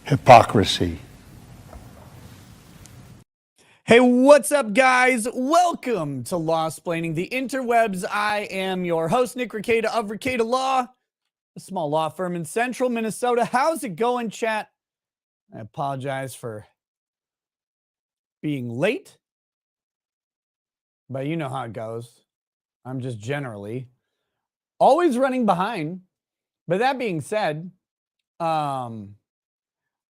Hypocrisy. Hey, what's up, guys? Welcome to Law-Splaining the Interwebs. I am your host, Nick Rekieta of Rekieta Law, a small law firm in central Minnesota. How's it going, chat? I apologize for being late, but you know how it goes. I'm just generally always running behind. But that being said, I'm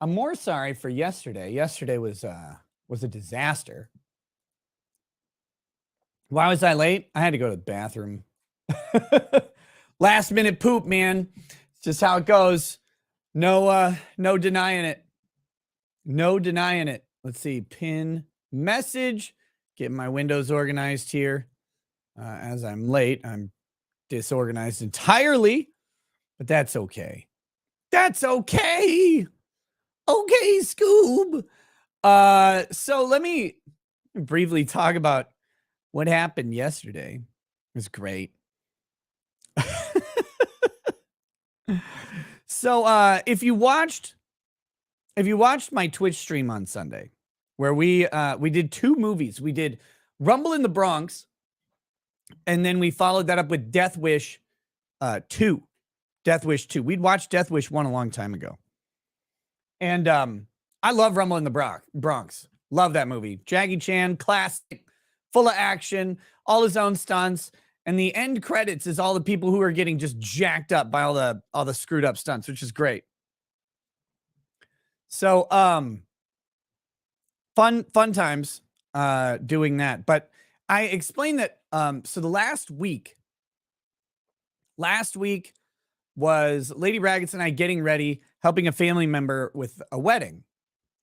more sorry for yesterday. Yesterday was a disaster. Why was I late? I had to go to the bathroom. Last minute poop, man. It's just how it goes. No denying it. No denying it. Let's see. Pin message. Getting my windows organized here. As I'm late, I'm disorganized entirely, but that's okay. That's okay. Okay, Scoob. So let me briefly talk about what happened yesterday. It was great. So if you watched my Twitch stream on Sunday, where we did two movies. We did Rumble in the Bronx, and then we followed that up with Death Wish 2. Death Wish 2. We'd watched Death Wish 1 a long time ago. And I love Rumble in the Bronx. Love that movie. Jackie Chan, classic, full of action, all his own stunts. And the end credits is all the people who are getting just jacked up by all the screwed up stunts, which is great. So fun times doing that. But I explained that so the last week was Lady Raggets and I getting ready, helping a family member with a wedding,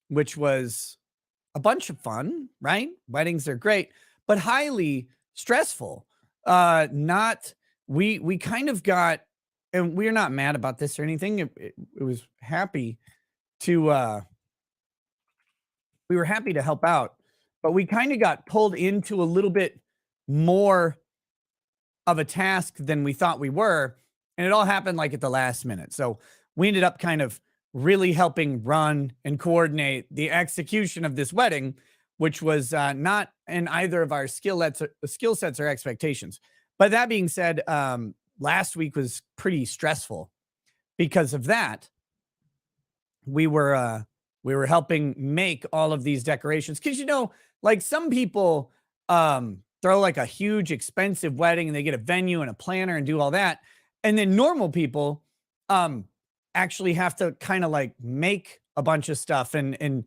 which was a bunch of fun, right? Weddings are great, but highly stressful. We kind of got, and we're not mad about this or anything. It was happy to, we were happy to help out, but we kind of got pulled into a little bit more of a task than we thought we were. And it all happened like at the last minute. So we ended up kind of really helping run and coordinate the execution of this wedding, which was not in either of our skill sets or expectations. But that being said, last week was pretty stressful because of that. We were helping make all of these decorations because, you know, like some people throw like a huge expensive wedding and they get a venue and a planner and do all that. And then normal people actually have to kind of like make a bunch of stuff and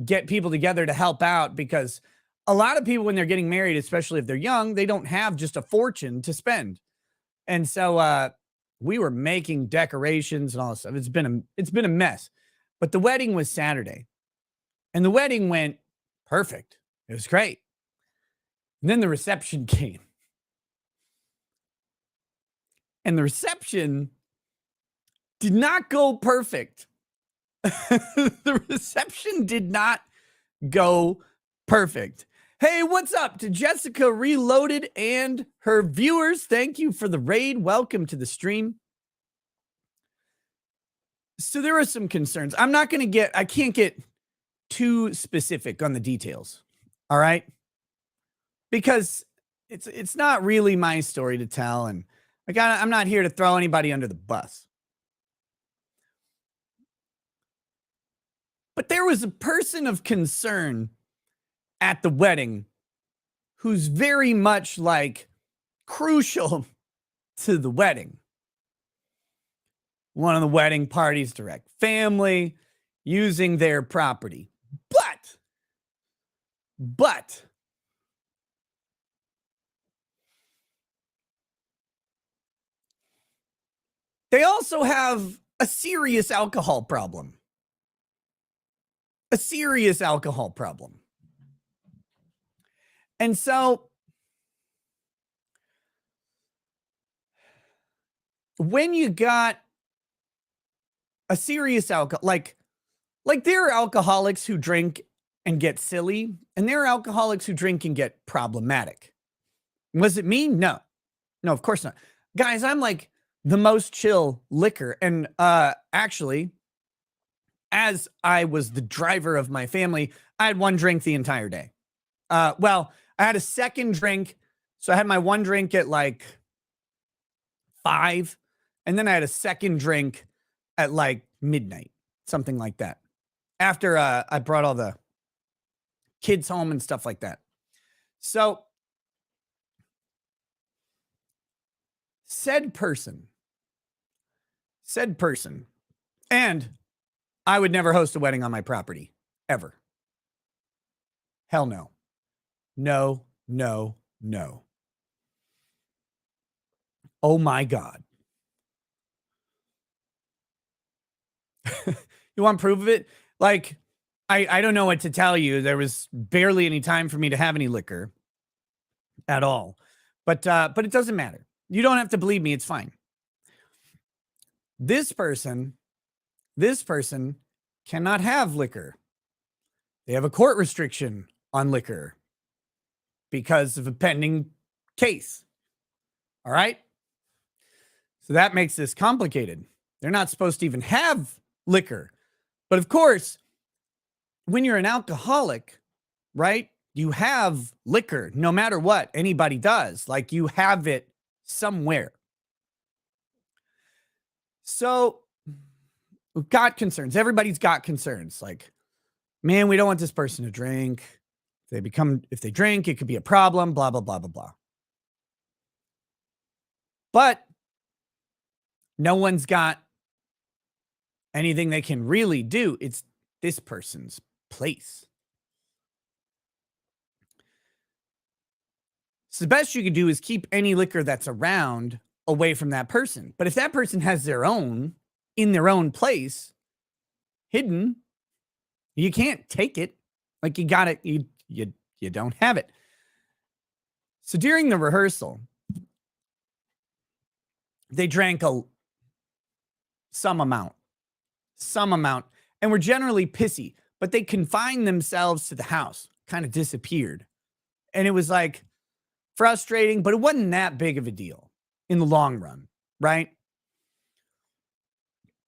get people together to help out, because a lot of people, when they're getting married, especially if they're young, they don't have just a fortune to spend. And so we were making decorations and all this stuff. It's been a mess. But the wedding was Saturday, and the wedding went perfect. It was great. And then the reception came. And the reception did not go perfect. The reception did not go perfect. Hey, what's up to Jessica Reloaded and her viewers? Thank you for the raid. Welcome to the stream. So there are some concerns. I can't get too specific on the details. All right? Because it's not really my story to tell, and I'm not here to throw anybody under the bus. But there was a person of concern at the wedding who's very much like crucial to the wedding. One of the wedding party's direct family, using their property. But they also have a serious alcohol problem. A serious alcohol problem. And so when you got a serious alcohol, like there are alcoholics who drink and get silly, and there are alcoholics who drink and get problematic. Was it me? No. No, of course not. Guys, I'm like the most chill liquor. And actually, as I was the driver of my family, I had one drink the entire day. Well, I had a second drink. So I had my one drink at like 5, and then I had a second drink at like midnight, something like that. After I brought all the kids home and stuff like that. So said person, and I would never host a wedding on my property, ever. Hell no. No, no, no. Oh my God. You want proof of it? Like, I don't know what to tell you. There was barely any time for me to have any liquor at all. But it doesn't matter. You don't have to believe me. It's fine. This person cannot have liquor. They have a court restriction on liquor because of a pending case. All right. So that makes this complicated. They're not supposed to even have liquor. But of course, when you're an alcoholic, right, you have liquor no matter what anybody does. Like, you have it somewhere. So we've got concerns. Everybody's got concerns. Like, man, we don't want this person to drink. If they drink, it could be a problem, blah, blah, blah, blah, blah. But no one's got anything they can really do. It's this person's place. So the best you can do is keep any liquor that's around away from that person. But if that person has their own in their own place, hidden, you can't take it. Like, you got it. You don't have it. So during the rehearsal, they drank some amount, and were generally pissy, but they confined themselves to the house, kind of disappeared. And it was like frustrating, but it wasn't that big of a deal in the long run, right?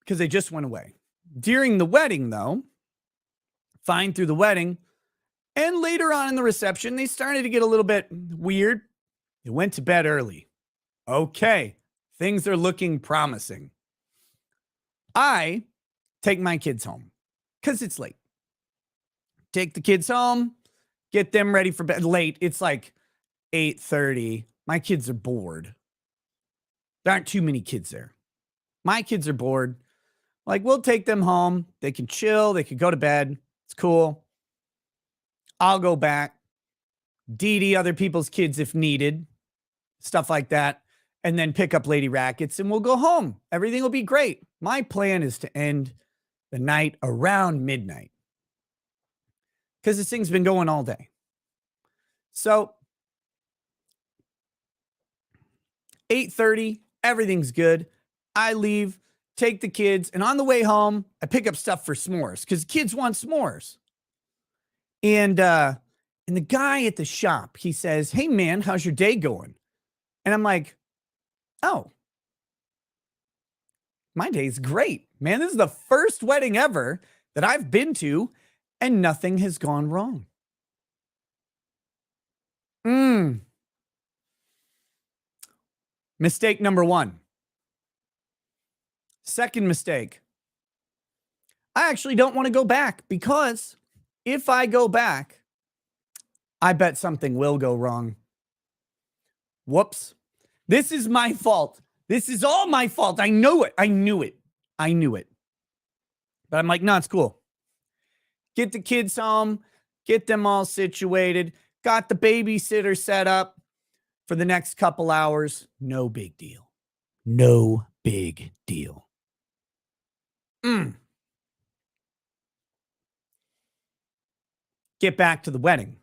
Because they just went away. During the wedding, though, fine through the wedding, and later on in the reception, they started to get a little bit weird. They went to bed early. Okay, things are looking promising. I take my kids home because it's late. Take the kids home, get them ready for bed. Late, it's like 8:30. My kids are bored. There aren't too many kids there. My kids are bored. Like, we'll take them home. They can chill. They can go to bed. It's cool. I'll go back, DD other people's kids if needed, stuff like that, and then pick up Lady Rackets, and we'll go home. Everything will be great. My plan is to end the night around midnight because this thing's been going all day. So 8:30, everything's good. I leave, take the kids, and on the way home, I pick up stuff for s'mores because kids want s'mores. And the guy at the shop, he says, "Hey man, how's your day going?" And I'm like, "Oh, my day's great, man. This is the first wedding ever that I've been to, and nothing has gone wrong." Mistake number 1. Second mistake. I actually don't want to go back because if I go back, I bet something will go wrong. Whoops. This is my fault. This is all my fault. I know it. I knew it. But I'm like, no, it's cool. Get the kids home, get them all situated, got the babysitter set up for the next couple hours. No big deal. No big deal. Get back to the wedding.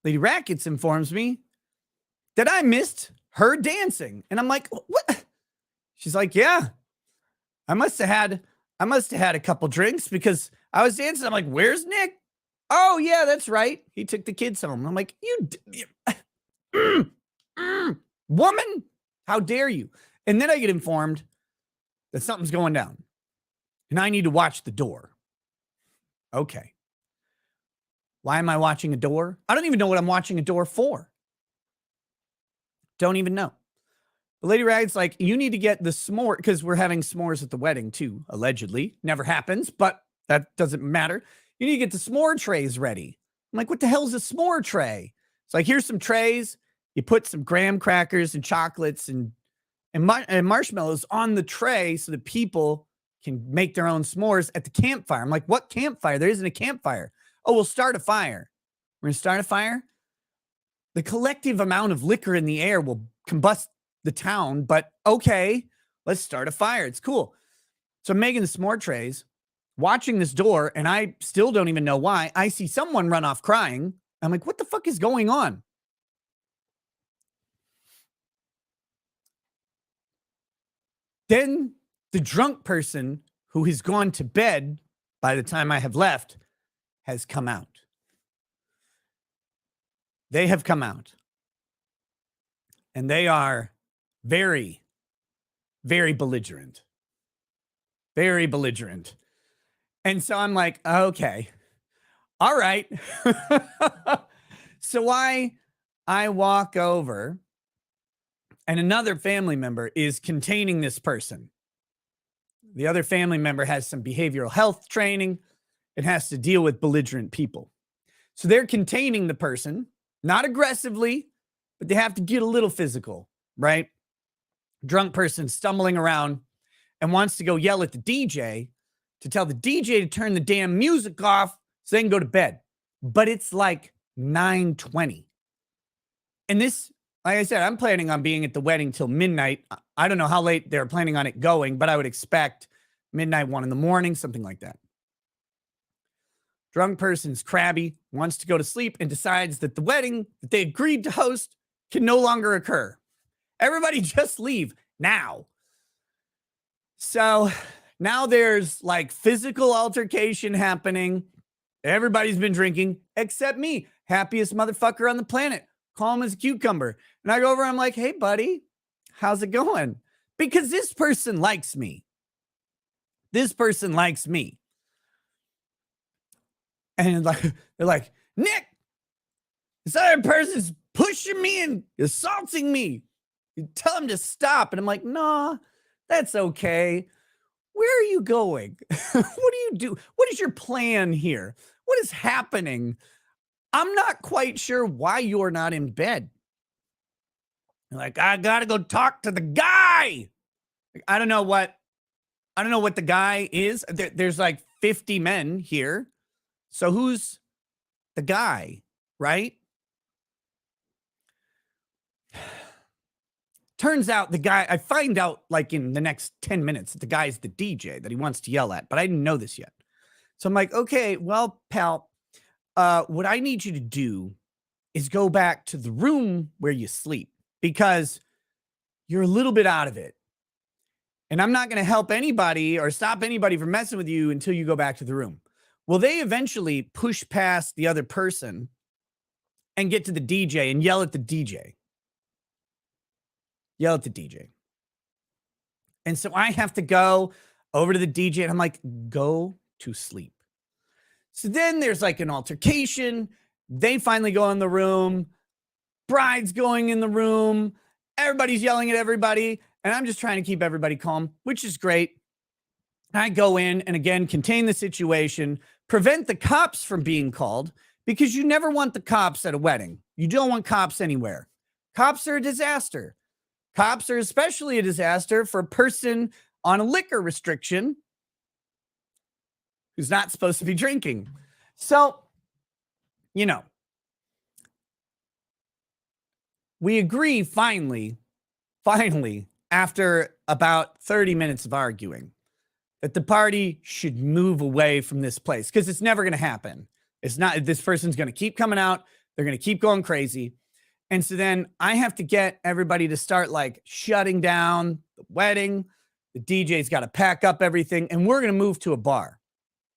Lady Rackets informs me that I missed her dancing. And I'm like, what? She's like, yeah, I must have had a couple drinks because I was dancing. I'm like, where's Nick? Oh, yeah, that's right. He took the kids home. I'm like, woman, how dare you? And then I get informed that something's going down and I need to watch the door. Okay. Why am I watching a door? I don't even know what I'm watching a door for. Don't even know. The Lady Rag's like, you need to get the s'more, because we're having s'mores at the wedding too, allegedly. Never happens, but that doesn't matter. You need to get the s'more trays ready. I'm like, what the hell is a s'more tray? It's like, here's some trays. You put some graham crackers and chocolates and marshmallows on the tray so that people can make their own s'mores at the campfire. I'm like, what campfire? There isn't a campfire. Oh, we'll start a fire. We're going to start a fire. The collective amount of liquor in the air will combust the town, but okay, let's start a fire. It's cool. So I'm making the s'more trays, watching this door, and I still don't even know why. I see someone run off crying. I'm like, what the fuck is going on? Then the drunk person who has gone to bed by the time I have left has come out. They have come out. And they are very, very belligerent. Very belligerent. And so I'm like, okay, all right. So I walk over, and another family member is containing this person. The other family member has some behavioral health training. It has to deal with belligerent people. So they're containing the person, not aggressively, but they have to get a little physical, right? Drunk person stumbling around and wants to go yell at the DJ to tell the DJ to turn the damn music off so they can go to bed. But it's like 9:20. And this, like I said, I'm planning on being at the wedding till midnight. I don't know how late they're planning on it going, but I would expect midnight, 1 a.m, something like that. Drunk person's crabby, wants to go to sleep, and decides that the wedding that they agreed to host can no longer occur. Everybody just leave now. So now there's like physical altercation happening. Everybody's been drinking except me. Happiest motherfucker on the planet. Calm as a cucumber. And I go over, I'm like, hey, buddy, how's it going? Because this person likes me. This person likes me. And like, they're like, Nick, this other person's pushing me and assaulting me. You tell him to stop. And I'm like, nah, that's okay. Where are you going? What do you do? What is your plan here? What is happening? I'm not quite sure why you're not in bed. Like, I got to go talk to the guy. I don't know what the guy is. There's like 50 men here. So who's the guy, right? Turns out the guy, I find out like in the next 10 minutes that the guy's the DJ that he wants to yell at, but I didn't know this yet. So I'm like, okay, well, pal, what I need you to do is go back to the room where you sleep because you're a little bit out of it. And I'm not going to help anybody or stop anybody from messing with you until you go back to the room. Well, they eventually push past the other person and get to the DJ and yell at the DJ. Yell at the DJ. And so I have to go over to the DJ and I'm like, go to sleep. So then there's like an altercation. They finally go in the room. Bride's going in the room. Everybody's yelling at everybody. And I'm just trying to keep everybody calm, which is great. I go in and again, contain the situation, prevent the cops from being called because you never want the cops at a wedding. You don't want cops anywhere. Cops are a disaster. Cops are especially a disaster for a person on a liquor restriction who's not supposed to be drinking. So, you know, we agree finally, after about 30 minutes of arguing, that the party should move away from this place because it's never going to happen. It's not, this person's going to keep coming out. They're going to keep going crazy. And so then I have to get everybody to start like shutting down the wedding. The DJ's got to pack up everything and we're going to move to a bar.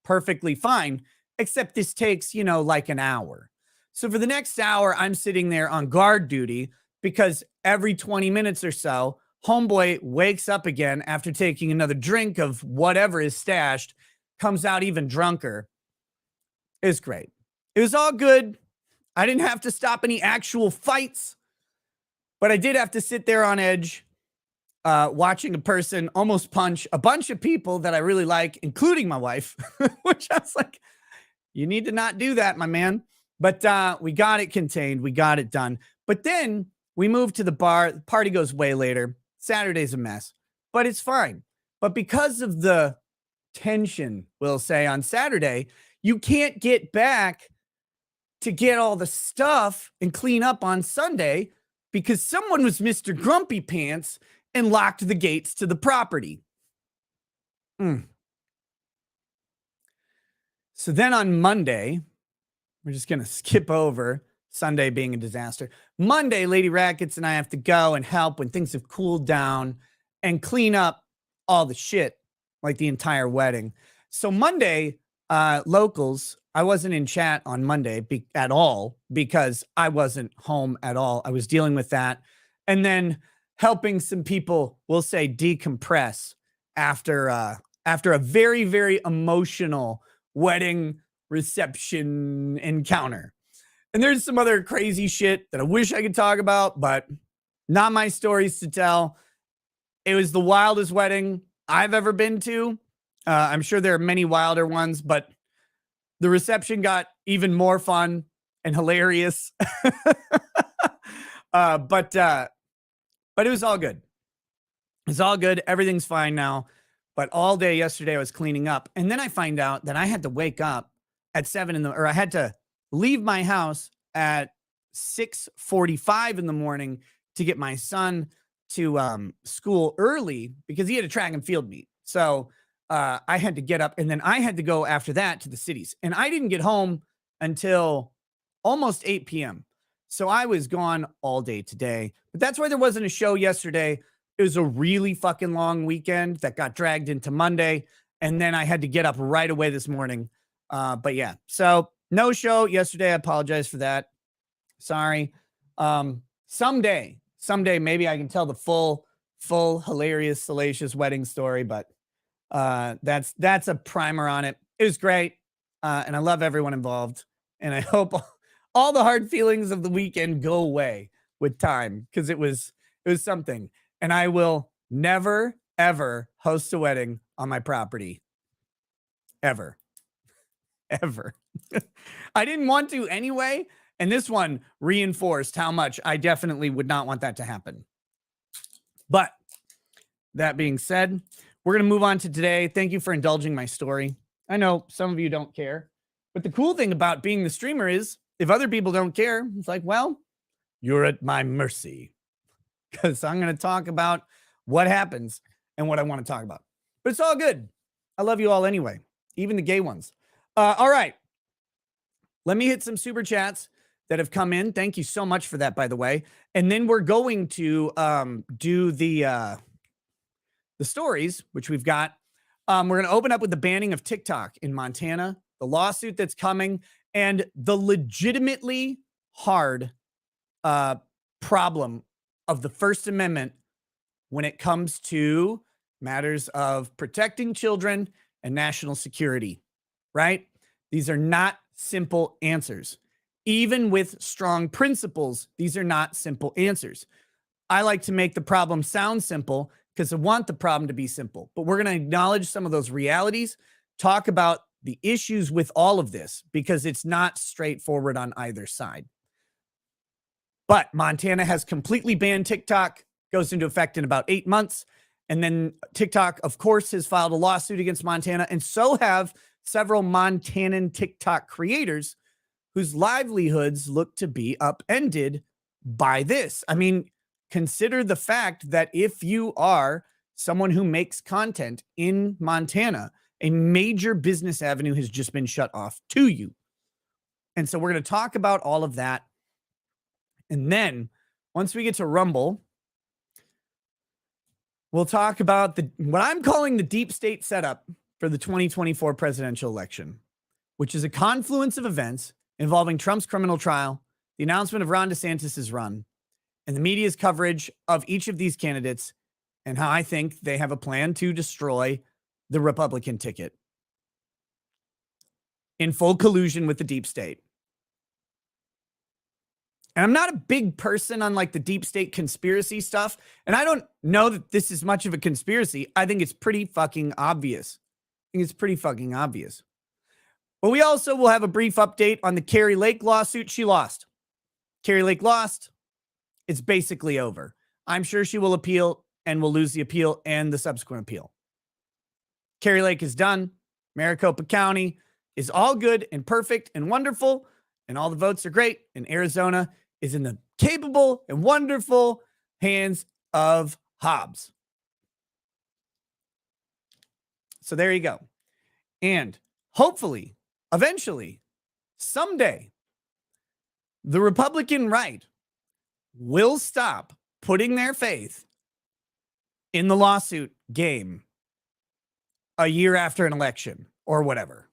Perfectly fine except this takes, like an hour. So for the next hour, I'm sitting there on guard duty because every 20 minutes or so, homeboy wakes up again after taking another drink of whatever is stashed, comes out even drunker. It's great. It was all good. I didn't have to stop any actual fights, but I did have to sit there on edge, watching a person almost punch a bunch of people that I really like, including my wife, which I was like, you need to not do that, my man. But we got it contained. We got it done. But then we moved to the bar. The party goes way later. Saturday's a mess, but it's fine. But because of the tension, we'll say, on Saturday, you can't get back to get all the stuff and clean up on Sunday because someone was Mr. Grumpy Pants and locked the gates to the property. So then on Monday, we're just going to skip over Sunday being a disaster. Monday, Lady Rackets and I have to go and help when things have cooled down and clean up all the shit, like the entire wedding. So Monday, locals, I wasn't in chat on Monday at all because I wasn't home at all. I was dealing with that. And then helping some people, we'll say, decompress after a very, very emotional wedding reception encounter. And there's some other crazy shit that I wish I could talk about, but not my stories to tell. It was the wildest wedding I've ever been to. I'm sure there are many wilder ones, but the reception got even more fun and hilarious. But it was all good. It's all good. Everything's fine now. But all day yesterday I was cleaning up. And then I find out that I had to wake up at 7 or I had to leave my house at 6:45 in the morning to get my son to school early because he had a track and field meet. So I had to get up and then I had to go after that to the cities. And I didn't get home until almost 8 p.m. So I was gone all day today. But that's why there wasn't a show yesterday. It was a really fucking long weekend that got dragged into Monday. And then I had to get up right away this morning. But yeah, so no show yesterday. I apologize for that. Sorry. Someday, maybe I can tell the full, hilarious, salacious wedding story. But that's a primer on it. It was great. And I love everyone involved. And I hope all the hard feelings of the weekend go away with time because it was something. And I will never, ever host a wedding on my property. Ever. I didn't want to anyway. And this one reinforced how much I definitely would not want that to happen. But that being said, we're going to move on to today. Thank you for indulging my story. I know some of you don't care. But the cool thing about being the streamer is if other people don't care, it's like, well, you're at my mercy. Because I'm going to talk about what happens and what I want to talk about. But it's all good. I love you all anyway, even the gay ones. All right. Let me hit some super chats that have come in. Thank you so much for that, by the way. And then we're going to do the stories, which we've got. We're going to open up with the banning of TikTok in Montana, the lawsuit that's coming, and the legitimately hard problem of the First Amendment when it comes to matters of protecting children and national security, right? These are not simple answers. Even with strong principles, these are not simple answers. I like to make the problem sound simple because I want the problem to be simple. But we're going to acknowledge some of those realities, talk about the issues with all of this because it's not straightforward on either side. But Montana has completely banned TikTok, goes into effect in about 8 months. And then TikTok, of course, has filed a lawsuit against Montana. And so have several Montanan TikTok creators whose livelihoods look to be upended by this. I mean, consider the fact that if you are someone who makes content in Montana, a major business avenue has just been shut off to you. And so we're going to talk about all of that. And then once we get to Rumble, we'll talk about what I'm calling the deep state setup for the 2024 presidential election. which is a confluence of events involving Trump's criminal trial, the announcement of Ron DeSantis' run, and the media's coverage of each of these candidates, and how I think they have a plan to destroy the Republican ticket in full collusion with the deep state. And I'm not a big person on like the deep state conspiracy stuff. And I don't know that this is much of a conspiracy. I think it's pretty fucking obvious. But we also will have a brief update on the Kari Lake lawsuit. She lost. Kari Lake lost. It's basically over. I'm sure she will appeal and will lose the appeal and the subsequent appeal. Kari Lake is done. Maricopa County is all good and perfect and wonderful, and all the votes are great. And Arizona is in the capable and wonderful hands of Hobbs. So there you go. And hopefully, eventually, someday, the Republican right will stop putting their faith in the lawsuit game a year after an election or whatever.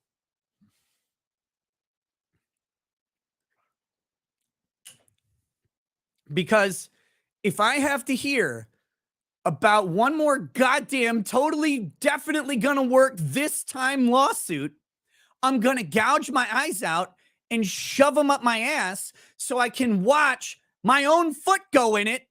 Because if I have to hear about one more goddamn totally definitely gonna work this time lawsuit, I'm gonna gouge my eyes out and shove them up my ass so I can watch my own foot go in it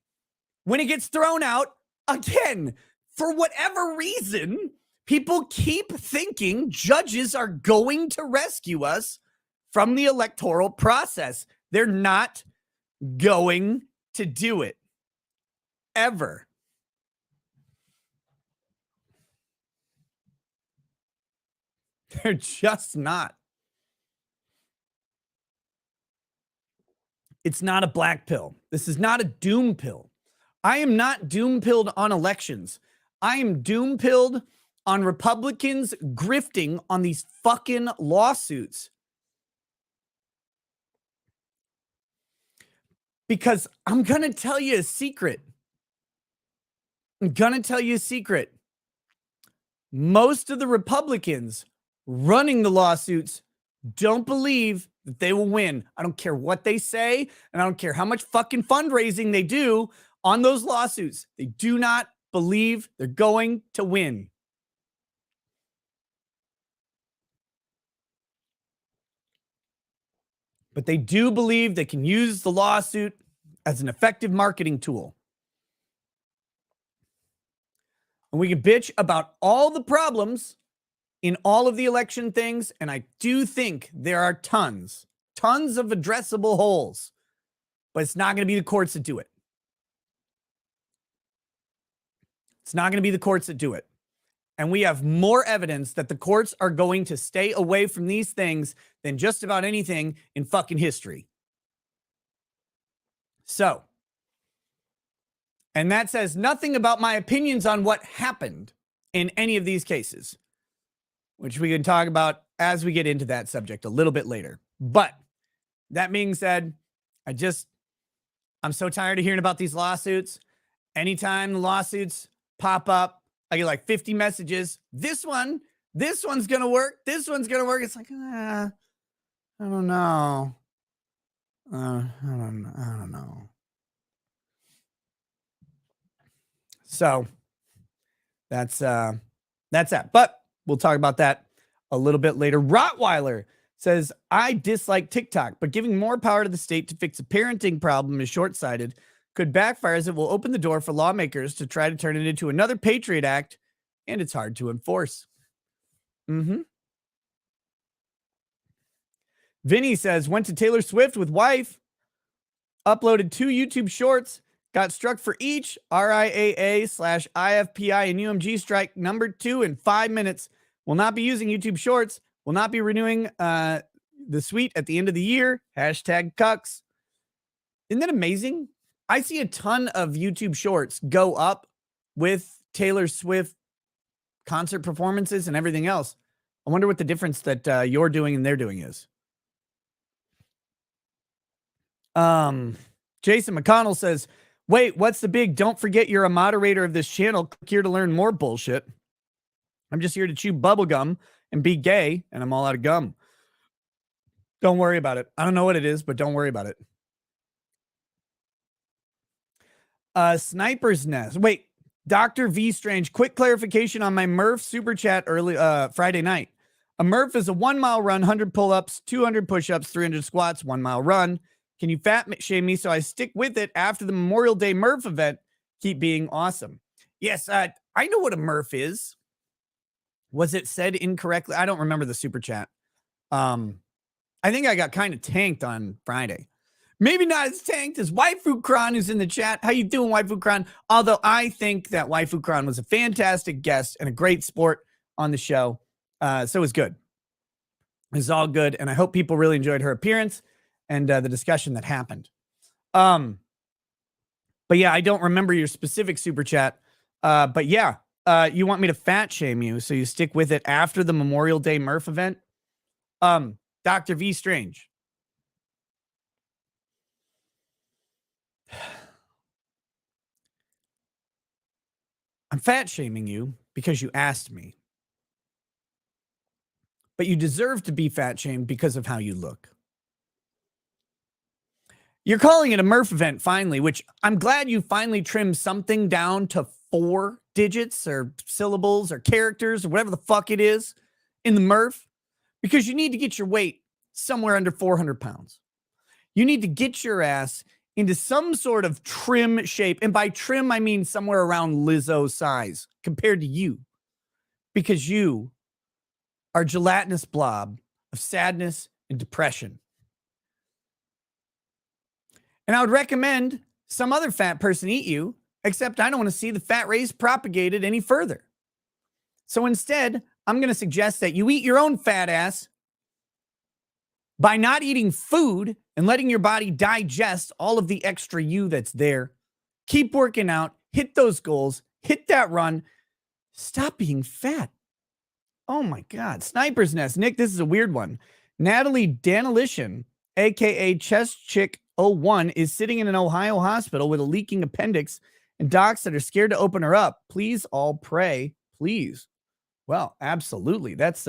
when it gets thrown out again. For whatever reason, people keep thinking judges are going to rescue us from the electoral process. They're not going to do it. Ever. They're just not. It's not a black pill. This is not a doom pill. I am not doom pilled on elections. I am doom pilled on Republicans grifting on these fucking lawsuits. Because I'm going to tell you a secret. Most of the Republicans running the lawsuits don't believe that they will win. I don't care what they say, and I don't care how much fucking fundraising they do on those lawsuits. They do not believe they're going to win. But they do believe they can use the lawsuit as an effective marketing tool. And we can bitch about all the problems in all of the election things, and I do think there are tons of addressable holes, but it's not going to be the courts that do it. And we have more evidence that the courts are going to stay away from these things than just about anything in fucking history. So, and that says nothing about my opinions on what happened in any of these cases, which we can talk about as we get into that subject a little bit later. But that being said, I'm so tired of hearing about these lawsuits. Anytime the lawsuits pop up, I get like 50 messages. This one's going to work. This one's going to work. It's like, I don't know. I don't know. So that's that. But we'll talk about that a little bit later. Rottweiler says, I dislike TikTok, but giving more power to the state to fix a parenting problem is short-sighted. Could backfire as it will open the door for lawmakers to try to turn it into another Patriot Act, and it's hard to enforce. Vinny says, went to Taylor Swift with wife, uploaded 2 YouTube shorts, got struck for each, RIAA/IFPI and UMG strike number 2 in 5 minutes. Will not be using YouTube shorts, will not be renewing the suite at the end of the year, #cucks. Isn't that amazing? I see a ton of YouTube shorts go up with Taylor Swift concert performances and everything else. I wonder what the difference that you're doing and they're doing is. Jason McConnell says, wait, what's the big? Don't forget you're a moderator of this channel. Click here to learn more bullshit. I'm just here to chew bubble gum and be gay, and I'm all out of gum. Don't worry about it. I don't know what it is, but don't worry about it. Sniper's Nest. Wait, Dr. V Strange, quick clarification on my Murph super chat early Friday night. A Murph is a 1 mile run, 100 pull-ups, 200 push-ups, 300 squats, 1 mile run. Can you fat shame me so I stick with it after the Memorial Day Murph event? Keep being awesome. Yes, I know what a Murph is. Was it said incorrectly? I don't remember the super chat. I think I got kind of tanked on Friday. Maybe not as tanked as Waifu Kron, who's in the chat. How you doing, Waifu Kron? Although I think that Waifu Kron was a fantastic guest and a great sport on the show. So it was good. It was all good. And I hope people really enjoyed her appearance and the discussion that happened. But yeah, I don't remember your specific super chat. But yeah, you want me to fat shame you so you stick with it after the Memorial Day Murph event? Dr. V Strange. I'm fat shaming you because you asked me. But you deserve to be fat shamed because of how you look. You're calling it a Murph event finally, which I'm glad you finally trimmed something down to 4 digits or syllables or characters or whatever the fuck it is in the Murph, because you need to get your weight somewhere under 400 pounds. You need to get your ass into some sort of trim shape. And by trim, I mean somewhere around Lizzo size compared to you, because you are a gelatinous blob of sadness and depression. And I would recommend some other fat person eat you, except I don't want to see the fat race propagated any further. So instead, I'm going to suggest that you eat your own fat ass by not eating food and letting your body digest all of the extra you that's there. Keep working out, hit those goals, hit that run. Stop being fat. Oh my God. Sniper's Nest. Nick, this is a weird one. Natalie Danelishan, aka Chest Chick 01, is sitting in an Ohio hospital with a leaking appendix and docs that are scared to open her up. Please all pray, please. Well, absolutely. That's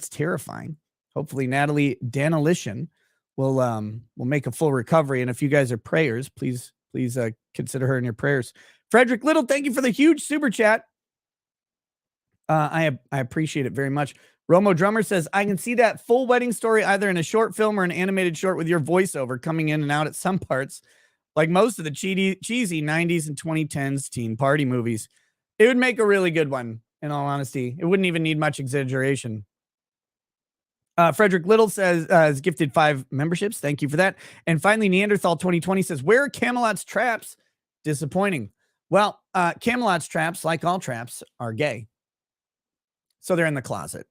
terrifying. Hopefully Natalie Danelishan will make a full recovery. And if you guys are prayers, please consider her in your prayers. Frederick Little, thank you for the huge super chat. I appreciate it very much. Romo Drummer says, I can see that full wedding story either in a short film or an animated short with your voiceover coming in and out at some parts, like most of the cheesy 90s and 2010s teen party movies. It would make a really good one, in all honesty. It wouldn't even need much exaggeration. Frederick Little says, has gifted 5 memberships. Thank you for that. And finally, Neanderthal 2020 says, where are Camelot's traps? Disappointing. Well, Camelot's traps, like all traps, are gay. So they're in the closet.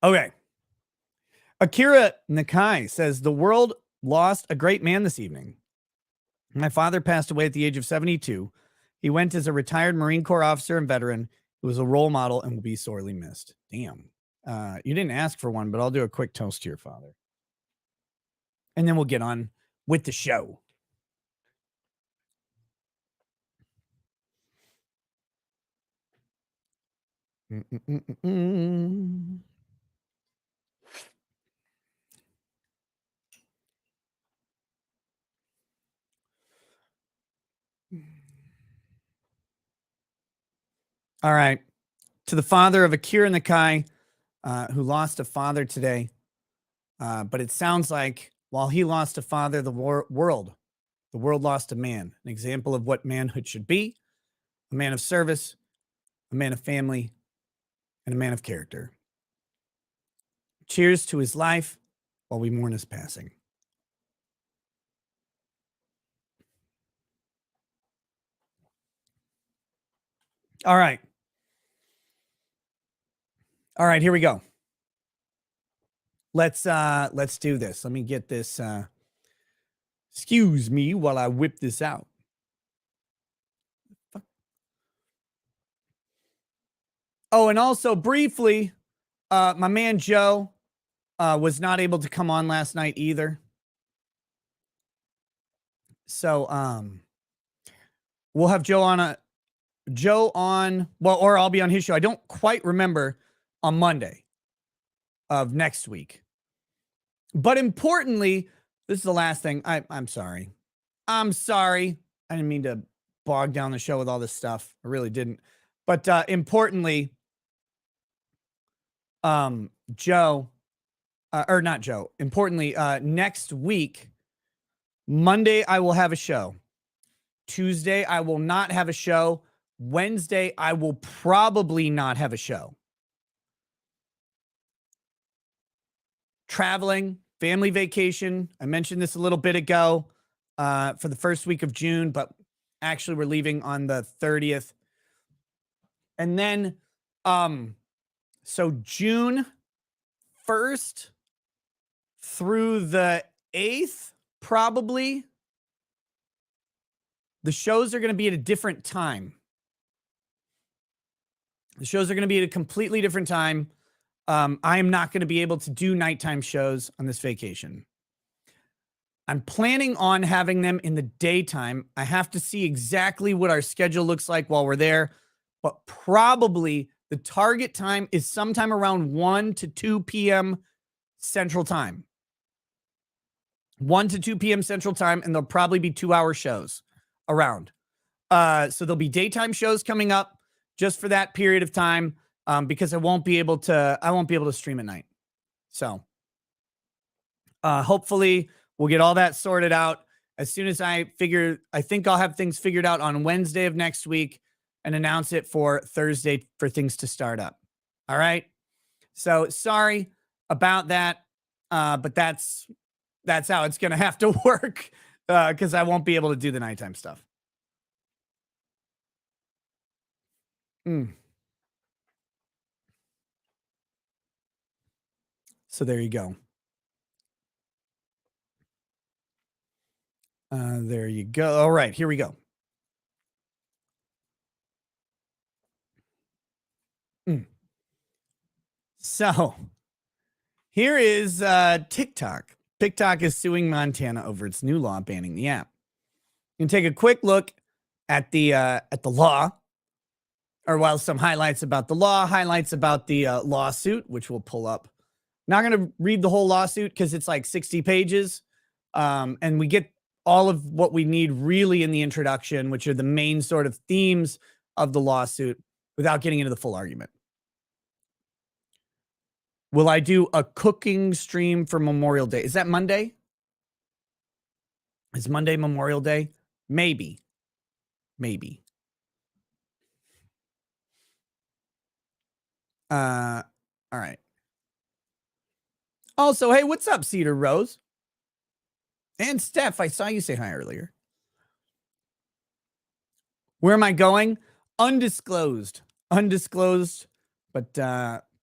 Okay. Akira Nakai says, the world lost a great man this evening. My father passed away at the age of 72. He went as a retired Marine Corps officer and veteran who was a role model and will be sorely missed. Damn. You didn't ask for one, but I'll do a quick toast to your father. And then we'll get on with the show. All right. To the father of Akira Nakai, who lost a father today. But it sounds like while he lost a father, the world lost a man, an example of what manhood should be, a man of service, a man of family, and a man of character. Cheers to his life while we mourn his passing. All right. All right, here we go. Let's do this. Let me get this. Excuse me while I whip this out. Oh, and also briefly, my man Joe was not able to come on last night either. So we'll have Joe on Joe on, well, or I'll be on his show. I don't quite remember, on Monday of next week. But importantly, this is the last thing. I'm sorry. I'm sorry. I didn't mean to bog down the show with all this stuff. I really didn't. But importantly, Joe, or not Joe, importantly, next week, Monday, I will have a show. Tuesday, I will not have a show. Wednesday, I will probably not have a show. Traveling, family vacation. I mentioned this a little bit ago for the first week of June, but actually we're leaving on the 30th. And then, so June 1st through the 8th, probably, the shows are going to be at a different time. The shows are going to be at a completely different time. I am not going to be able to do nighttime shows on this vacation. I'm planning on having them in the daytime. I have to see exactly what our schedule looks like while we're there, but probably the target time is sometime around 1 to 2 p.m. Central Time. 1 to 2 p.m. Central Time, and there'll probably be 2-hour shows around. So there'll be daytime shows coming up just for that period of time, because I won't be able to stream at night. So hopefully we'll get all that sorted out as soon as I think I'll have things figured out on Wednesday of next week and announce it for Thursday for things to start up. All right. So sorry about that. But that's how it's going to have to work, because I won't be able to do the nighttime stuff. So there you go. There you go. All right, here we go. So here is TikTok. TikTok is suing Montana over its new law banning the app. You can take a quick look at the law, or while some highlights about the law, highlights about the lawsuit, which we'll pull up. Not going to read the whole lawsuit because it's like 60 pages. And we get all of what we need really in the introduction, which are the main sort of themes of the lawsuit, without getting into the full argument. Will I do a cooking stream for Memorial Day? Is that Monday? Is Monday Memorial Day? Maybe. All right. Also, hey, what's up, Cedar Rose? And Steph, I saw you say hi earlier. Where am I going? Undisclosed.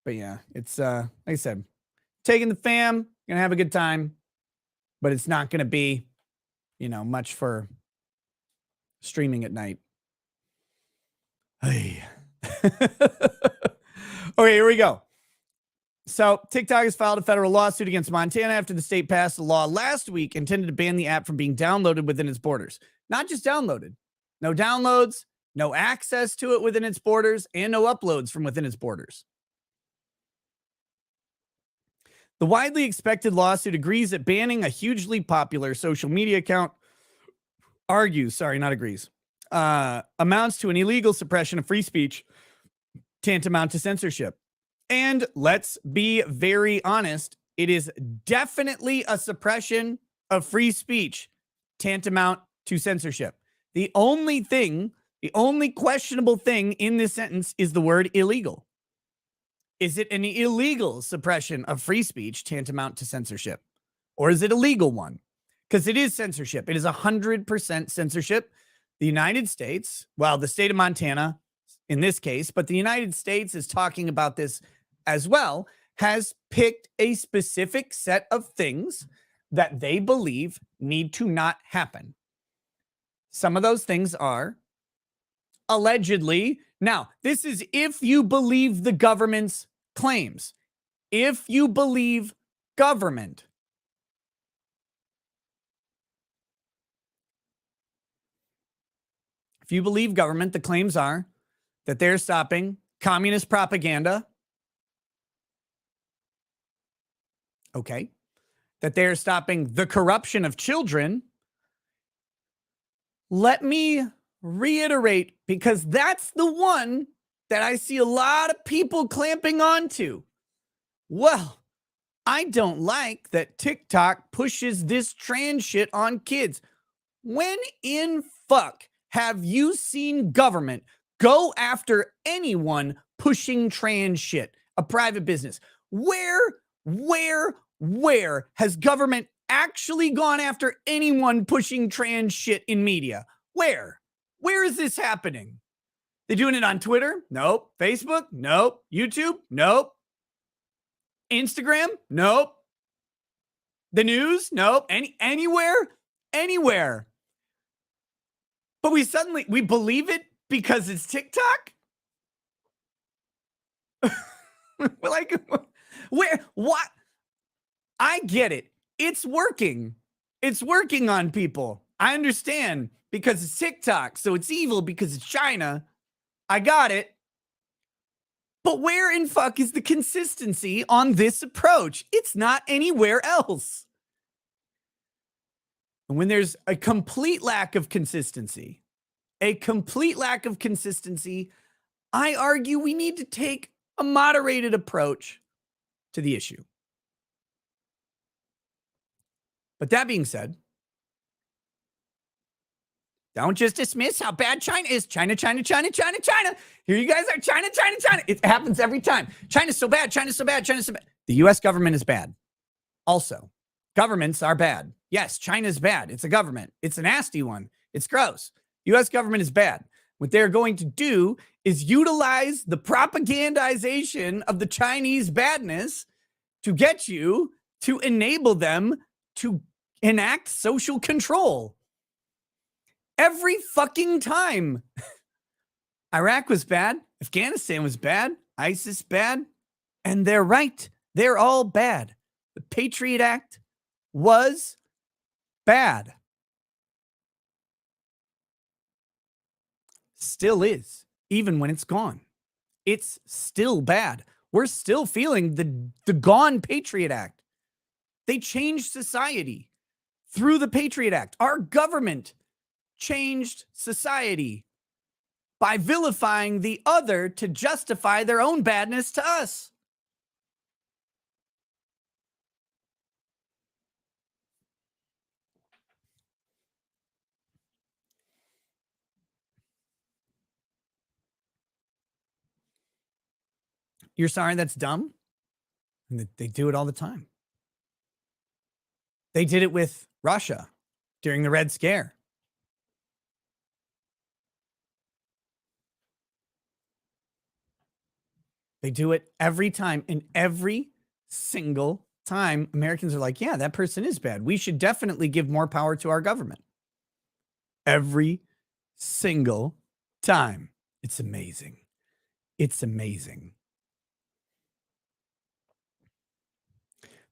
But yeah, it's like I said, taking the fam, gonna have a good time, but it's not gonna be, much for streaming at night. Hey. Okay, here we go. So TikTok has filed a federal lawsuit against Montana after the state passed a law last week intended to ban the app from being downloaded within its borders. Not just downloaded, no downloads, no access to it within its borders, and no uploads from within its borders. The widely expected lawsuit agrees that banning a hugely popular social media account amounts to an illegal suppression of free speech, tantamount to censorship. And let's be very honest, it is definitely a suppression of free speech, tantamount to censorship. The only questionable thing in this sentence is the word illegal. Is it an illegal suppression of free speech, tantamount to censorship? Or is it a legal one? Because it is censorship. It is 100% censorship. The United States, well, the state of Montana in this case, but the United States is talking about this as well, has picked a specific set of things that they believe need to not happen. Some of those things are allegedly, now, this is if you believe the government's claims. If you believe government. If you believe government, the claims are that they're stopping communist propaganda. Okay. That they're stopping the corruption of children. Let me reiterate, because that's the one that I see a lot of people clamping onto. Well, I don't like that TikTok pushes this trans shit on kids. When in fuck have you seen government go after anyone pushing trans shit? A private business. Where has government actually gone after anyone pushing trans shit in media? Where is this happening? They doing it on Twitter? Nope. Facebook? Nope. YouTube? Nope. Instagram? Nope. The news? Nope. Anywhere. But we believe it because it's TikTok? Like, what? I get it. It's working. It's working on people. I understand because it's TikTok. So it's evil because it's China. I got it. But where in fuck is the consistency on this approach? It's not anywhere else. And when there's a complete lack of consistency, I argue we need to take a moderated approach to the issue. But that being said, don't just dismiss how bad China is. China. Here you guys are. China. It happens every time. China's so bad. The U.S. government is bad. Also, governments are bad. Yes, China's bad. It's a government. It's a nasty one. It's gross. U.S. government is bad. What they're going to do is utilize the propagandization of the Chinese badness to get you to enable them to enact social control. Every fucking time. Iraq was bad. Afghanistan was bad. ISIS bad. And they're right. They're all bad. The Patriot Act was bad. Still is, even when it's gone. It's still bad. We're still feeling the gone Patriot Act. They changed society through the Patriot Act. Our government changed society by vilifying the other to justify their own badness to us. You're sorry that's dumb? And they do it all the time. They did it with Russia during the Red Scare. They do it every time, and every single time Americans are like, yeah, that person is bad. We should definitely give more power to our government. Every single time. It's amazing. It's amazing.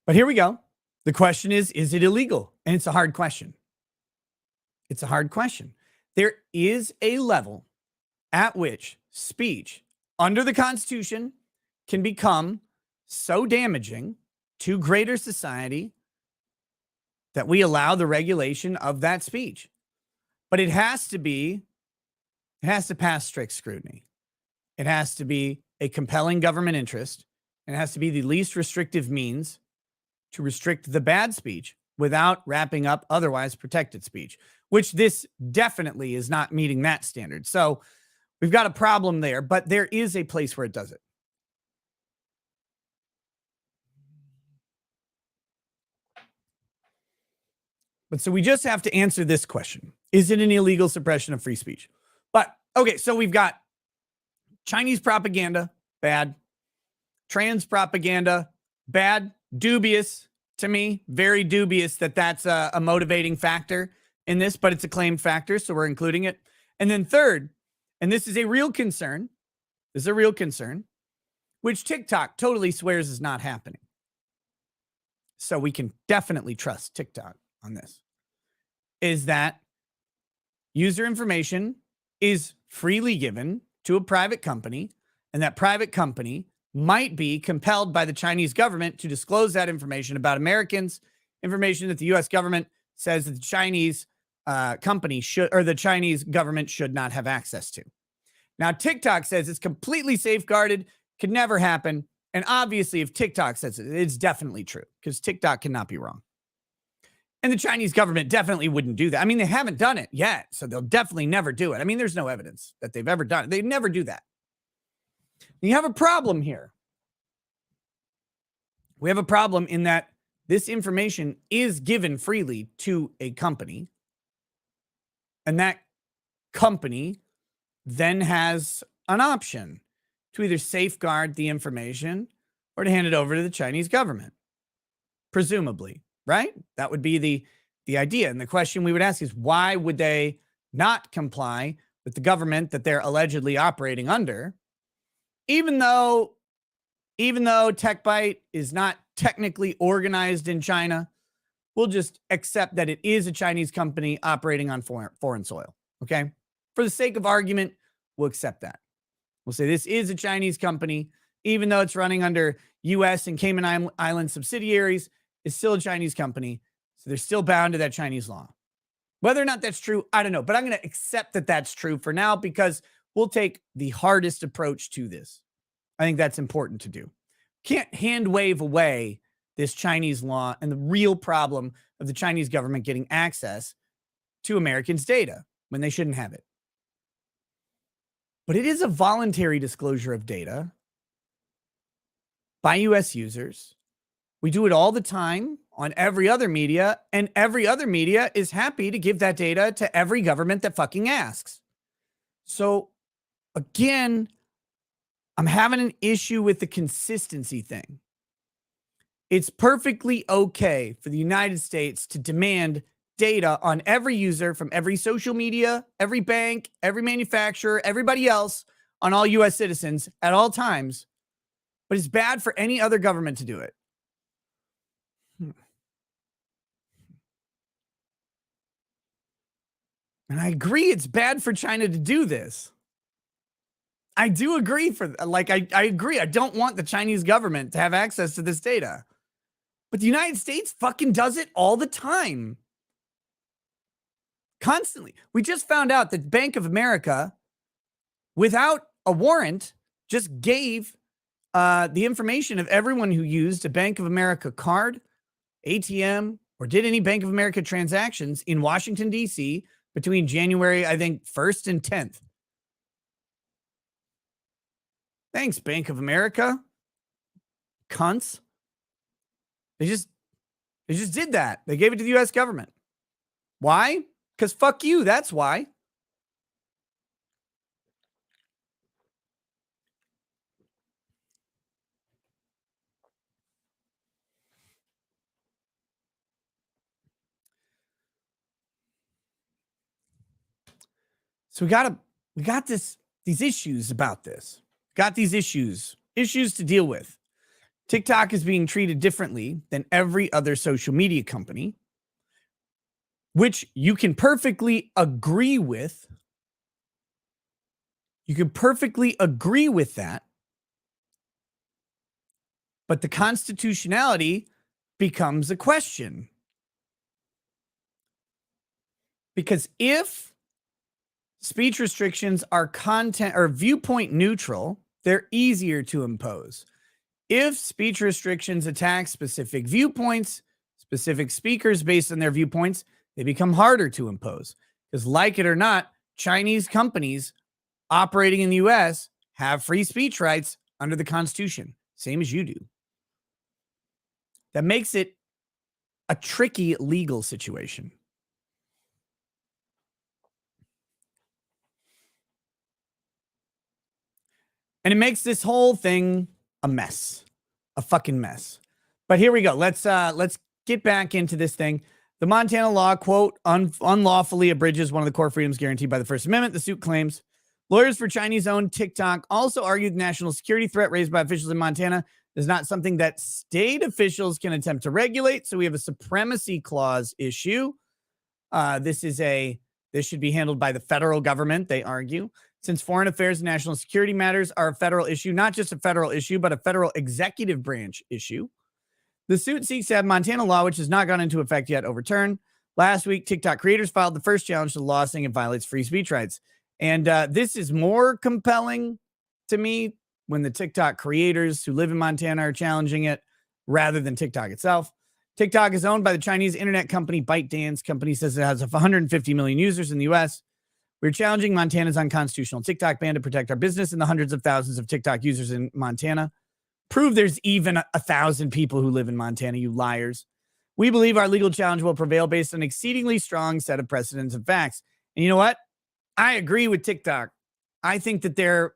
But here we go. The question is it illegal? And it's a hard question. It's a hard question. There is a level at which speech under the Constitution can become so damaging to greater society that we allow the regulation of that speech. But it has to pass strict scrutiny. It has to be a compelling government interest, and it has to be the least restrictive means to restrict the bad speech without wrapping up otherwise protected speech, which this definitely is not meeting that standard. So we've got a problem there, but there is a place where it does it. But so we just have to answer this question. Is it an illegal suppression of free speech? But okay, so we've got Chinese propaganda, bad. Trans propaganda, bad. Dubious to me, very dubious that that's a motivating factor in this, but it's a claimed factor, so we're including it. And then third, and this is a real concern, which TikTok totally swears is not happening. So we can definitely trust TikTok on this, is that user information is freely given to a private company, and that private company might be compelled by the Chinese government to disclose that information about Americans, information that the U.S. government says that the Chinese company should, or the Chinese government should not have access to. Now, TikTok says it's completely safeguarded, could never happen. And obviously, if TikTok says it, it's definitely true because TikTok cannot be wrong. And the Chinese government definitely wouldn't do that. I mean, they haven't done it yet, so they'll definitely never do it. I mean, there's no evidence that they've ever done it. They'd never do that. You have a problem here. We have a problem in that this information is given freely to a company, and that company then has an option to either safeguard the information or to hand it over to the Chinese government, presumably, right? That would be the idea. And the question we would ask is, why would they not comply with the government that they're allegedly operating under, even though TechBite is not technically organized in China? We'll just accept that it is a Chinese company operating on foreign soil, okay? For the sake of argument, we'll accept that. We'll say this is a Chinese company, even though it's running under U.S. and Cayman Island subsidiaries, it's still a Chinese company, so they're still bound to that Chinese law. Whether or not that's true, I don't know, but I'm going to accept that that's true for now because we'll take the hardest approach to this. I think that's important to do. Can't hand wave away this Chinese law and the real problem of the Chinese government getting access to Americans' data when they shouldn't have it. But it is a voluntary disclosure of data by U.S. users. We do it all the time on every other media, and every other media is happy to give that data to every government that fucking asks. So, again, I'm having an issue with the consistency thing. It's perfectly okay for the United States to demand data on every user from every social media, every bank, every manufacturer, everybody else, on all U.S. citizens at all times, but it's bad for any other government to do it. And I agree it's bad for China to do this. I do agree I agree. I don't want the Chinese government to have access to this data. But the United States fucking does it all the time. Constantly. We just found out that Bank of America, without a warrant, just gave the information of everyone who used a Bank of America card, ATM, or did any Bank of America transactions in Washington, D.C. between January, I think, 1st and 10th. Thanks, Bank of America. Cunts. They just did that. They gave it to the U.S. government. Why? Because fuck you. That's why. So we got these issues about this. Got these issues to deal with. TikTok is being treated differently than every other social media company, which you can perfectly agree with. You can perfectly agree with that. But the constitutionality becomes a question. Because if speech restrictions are content or viewpoint neutral, they're easier to impose. If speech restrictions attack specific viewpoints, specific speakers based on their viewpoints, they become harder to impose. Because like it or not, Chinese companies operating in the U.S. have free speech rights under the Constitution, same as you do. That makes it a tricky legal situation. And it makes this whole thing a mess, a fucking mess. But here we go. Let's get back into this thing. The Montana law, quote, unlawfully abridges one of the core freedoms guaranteed by the First Amendment. The suit claims lawyers for Chinese-owned TikTok also argued the national security threat raised by officials in Montana is not something that state officials can attempt to regulate. So we have a supremacy clause issue. This should be handled by the federal government, they argue. since foreign affairs and national security matters are a federal issue, not just a federal issue, but a federal executive branch issue. The suit seeks to have Montana law, which has not gone into effect yet, overturned. Last week, TikTok creators filed the first challenge to the law, saying it violates free speech rights. And this is more compelling to me when the TikTok creators who live in Montana are challenging it rather than TikTok itself. TikTok is owned by the Chinese internet company ByteDance. Company says it has 150 million users in the U.S. We're challenging Montana's unconstitutional TikTok ban to protect our business and the hundreds of thousands of TikTok users in Montana. Prove there's even 1,000 people who live in Montana, you liars. We believe our legal challenge will prevail based on an exceedingly strong set of precedents and facts. And you know what? I agree with TikTok. I think that their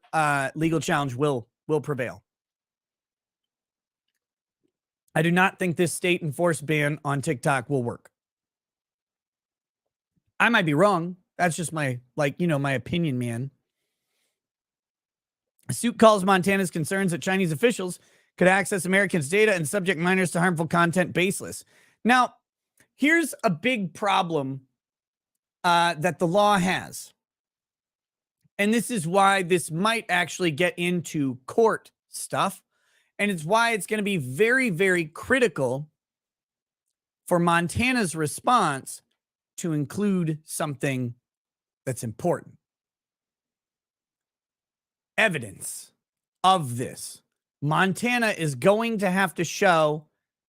legal challenge will prevail. I do not think this state enforced ban on TikTok will work. I might be wrong. That's just my, my opinion, man. A suit calls Montana's concerns that Chinese officials could access Americans' data and subject minors to harmful content baseless. Now, here's a big problem that the law has. And this is why this might actually get into court stuff. And it's why it's going to be very, very critical for Montana's response to include something that's important. Evidence of this. Montana is going to have to show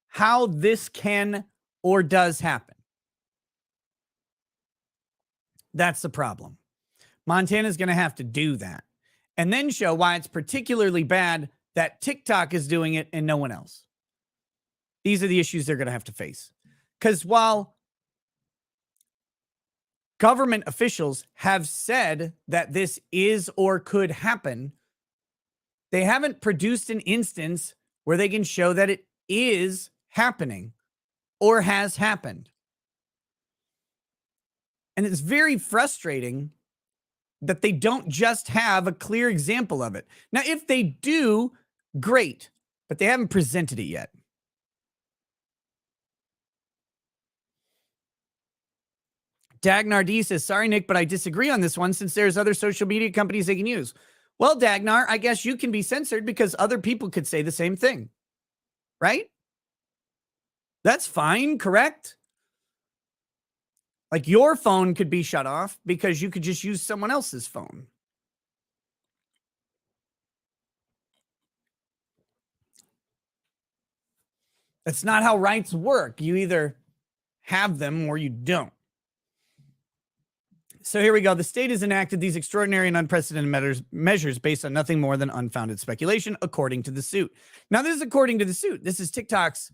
how this can or does happen. That's the problem. Montana is going to have to do that and then show why it's particularly bad that TikTok is doing it and no one else. These are the issues they're going to have to face. Because while government officials have said that this is or could happen, they haven't produced an instance where they can show that it is happening or has happened. And it's very frustrating that they don't just have a clear example of it. Now, if they do, great, but they haven't presented it yet. Dagnar D says, sorry, Nick, but I disagree on this one since there's other social media companies they can use. Well, Dagnar, I guess you can be censored because other people could say the same thing, right? That's fine, correct? Like your phone could be shut off because you could just use someone else's phone. That's not how rights work. You either have them or you don't. So here we go. The state has enacted these extraordinary and unprecedented measures based on nothing more than unfounded speculation, according to the suit. Now, this is according to the suit. This is TikTok's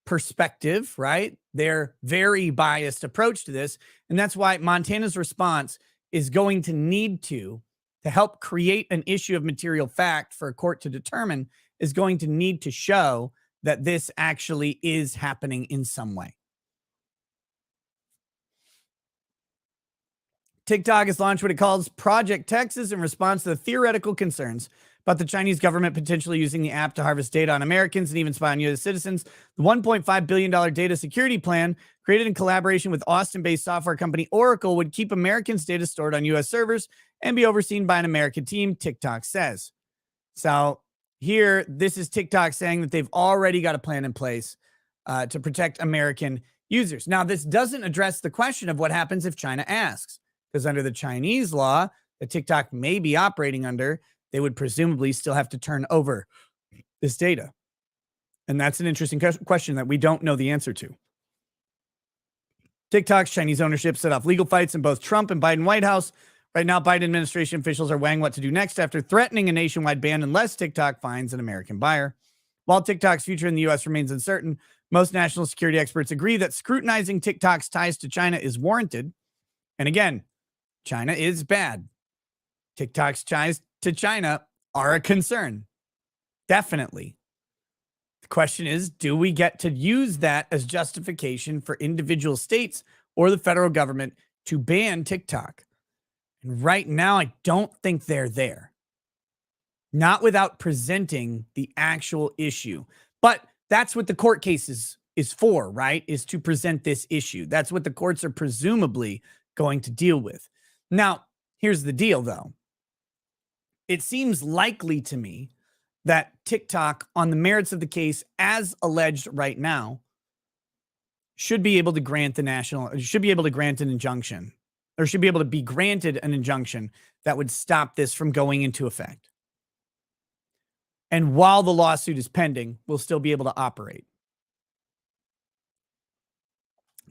perspective, right? Their very biased approach to this. And that's why Montana's response is going to need to help create an issue of material fact for a court to determine, is going to need to show that this actually is happening in some way. TikTok has launched what it calls Project Texas in response to the theoretical concerns about the Chinese government potentially using the app to harvest data on Americans and even spy on U.S. citizens. The $1.5 billion data security plan, created in collaboration with Austin-based software company Oracle, would keep Americans' data stored on U.S. servers and be overseen by an American team, TikTok says. So here, this is TikTok saying that they've already got a plan in place to protect American users. Now, this doesn't address the question of what happens if China asks, because under the Chinese law that TikTok may be operating under, they would presumably still have to turn over this data. And that's an interesting question that we don't know the answer to. TikTok's Chinese ownership set off legal fights in both Trump and Biden White House. Right now, Biden administration officials are weighing what to do next after threatening a nationwide ban unless TikTok finds an American buyer. While TikTok's future in the U.S. remains uncertain, most national security experts agree that scrutinizing TikTok's ties to China is warranted. And again, China is bad. TikTok's ties to China are a concern. Definitely. The question is, do we get to use that as justification for individual states or the federal government to ban TikTok? And right now, I don't think they're there. Not without presenting the actual issue. But that's what the court case is for, right? Is to present this issue. That's what the courts are presumably going to deal with. Now, Here's the deal, though. It seems likely to me that TikTok, on the merits of the case as alleged right now, should be able to grant an injunction, or should be able to be granted an injunction that would stop this from going into effect. And while the lawsuit is pending, we'll still be able to operate.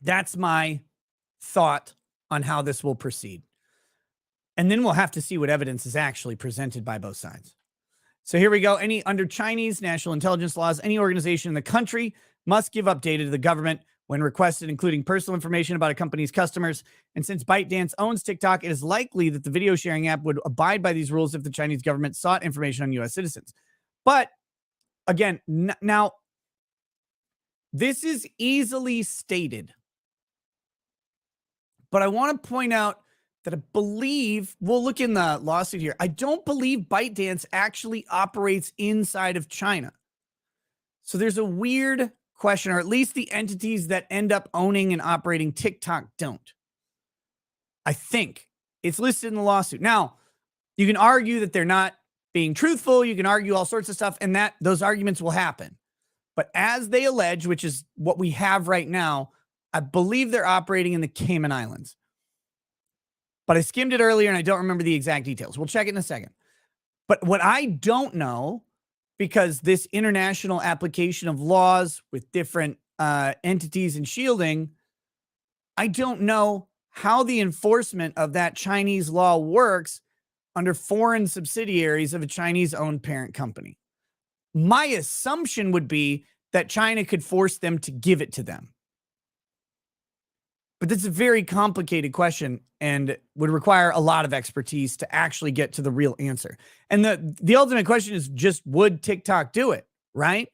That's my thought on how this will proceed. And then we'll have to see what evidence is actually presented by both sides. So here we go. Under Chinese national intelligence laws, any organization in the country must give up data to the government when requested, including personal information about a company's customers. And since ByteDance owns TikTok, it is likely that the video sharing app would abide by these rules if the Chinese government sought information on U.S. citizens. But again, now, this is easily stated. But I want to point out that I believe, we'll look in the lawsuit here, I don't believe ByteDance actually operates inside of China. So there's a weird question, or at least the entities that end up owning and operating TikTok don't. I think it's listed in the lawsuit. Now, you can argue that they're not being truthful. You can argue all sorts of stuff, and that those arguments will happen. But as they allege, which is what we have right now, I believe they're operating in the Cayman Islands. But I skimmed it earlier and I don't remember the exact details. We'll check it in a second. But what I don't know, because this international application of laws with different entities and shielding, I don't know how the enforcement of that Chinese law works under foreign subsidiaries of a Chinese-owned parent company. My assumption would be that China could force them to give it to them. But that's a very complicated question and would require a lot of expertise to actually get to the real answer. And the ultimate question is just, would TikTok do it, right?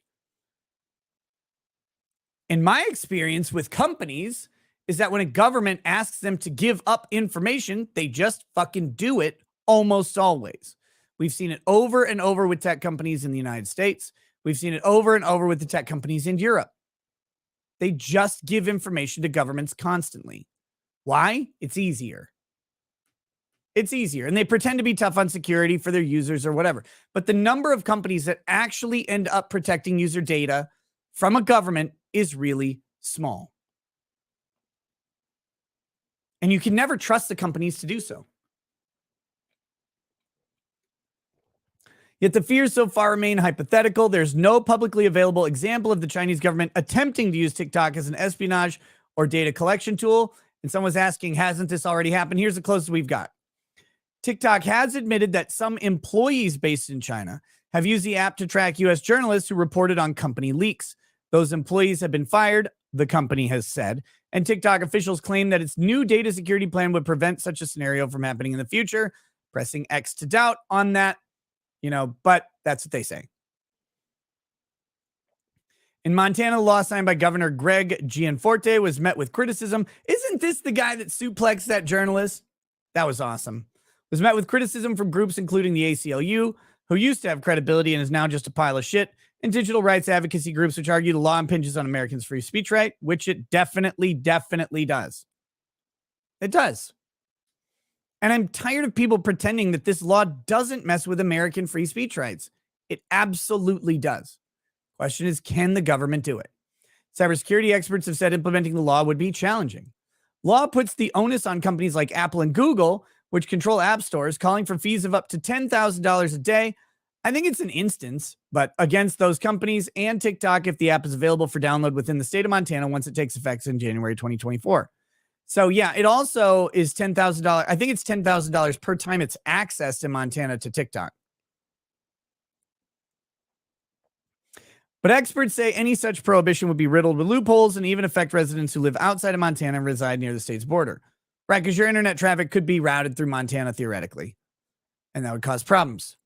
In my experience with companies is that when a government asks them to give up information, they just fucking do it almost always. We've seen it over and over with tech companies in the United States. We've seen it over and over with the tech companies in Europe. They just give information to governments constantly. Why? It's easier. It's easier. And they pretend to be tough on security for their users or whatever. But the number of companies that actually end up protecting user data from a government is really small. And you can never trust the companies to do so. Yet the fears so far remain hypothetical. There's no publicly available example of the Chinese government attempting to use TikTok as an espionage or data collection tool. And someone's asking, hasn't this already happened? Here's the closest we've got. TikTok has admitted that some employees based in China have used the app to track U.S. journalists who reported on company leaks. Those employees have been fired, the company has said, and TikTok officials claim that its new data security plan would prevent such a scenario from happening in the future, pressing X to doubt on that. But that's what they say. In Montana, the law signed by Governor Greg Gianforte was met with criticism. Isn't this the guy that suplexed that journalist? That was awesome. Was met with criticism from groups including the ACLU, who used to have credibility and is now just a pile of shit, and digital rights advocacy groups which argue the law impinges on Americans' free speech right, which it definitely does. It does. And I'm tired of people pretending that this law doesn't mess with American free speech rights. It absolutely does. Question is, can the government do it? Cybersecurity experts have said implementing the law would be challenging. Law puts the onus on companies like Apple and Google, which control app stores, calling for fees of up to $10,000 a day. I think it's an instance, but against those companies and TikTok if the app is available for download within the state of Montana once it takes effect in January 2024. So, yeah, it also is $10,000. I think it's $10,000 per time it's accessed in Montana to TikTok. But experts say any such prohibition would be riddled with loopholes and even affect residents who live outside of Montana and reside near the state's border. Right, because your internet traffic could be routed through Montana theoretically, and that would cause problems.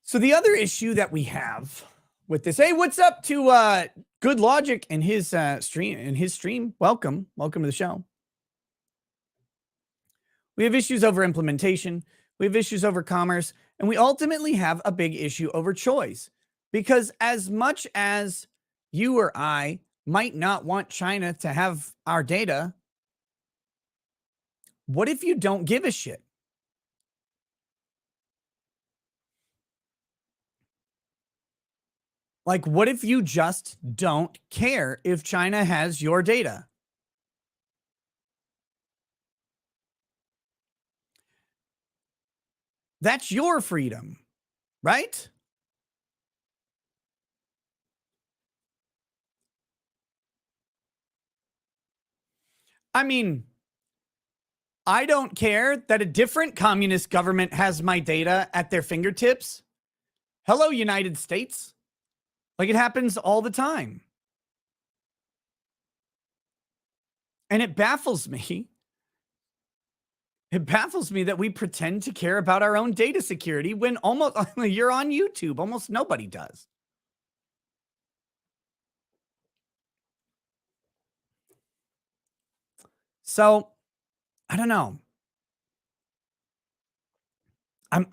So the other issue that we have with this, hey, what's up to Good Logic and his stream? Welcome to the show. We have issues over implementation. We have issues over commerce, and we ultimately have a big issue over choice. Because as much as you or I might not want China to have our data. What if you don't give a shit? Like, what if you just don't care if China has your data? That's your freedom, right? I mean, I don't care that a different communist government has my data at their fingertips. Hello, United States. Like, it happens all the time. And it baffles me. It baffles me that we pretend to care about our own data security when almost you're on YouTube. Almost nobody does. So, I don't know. I'm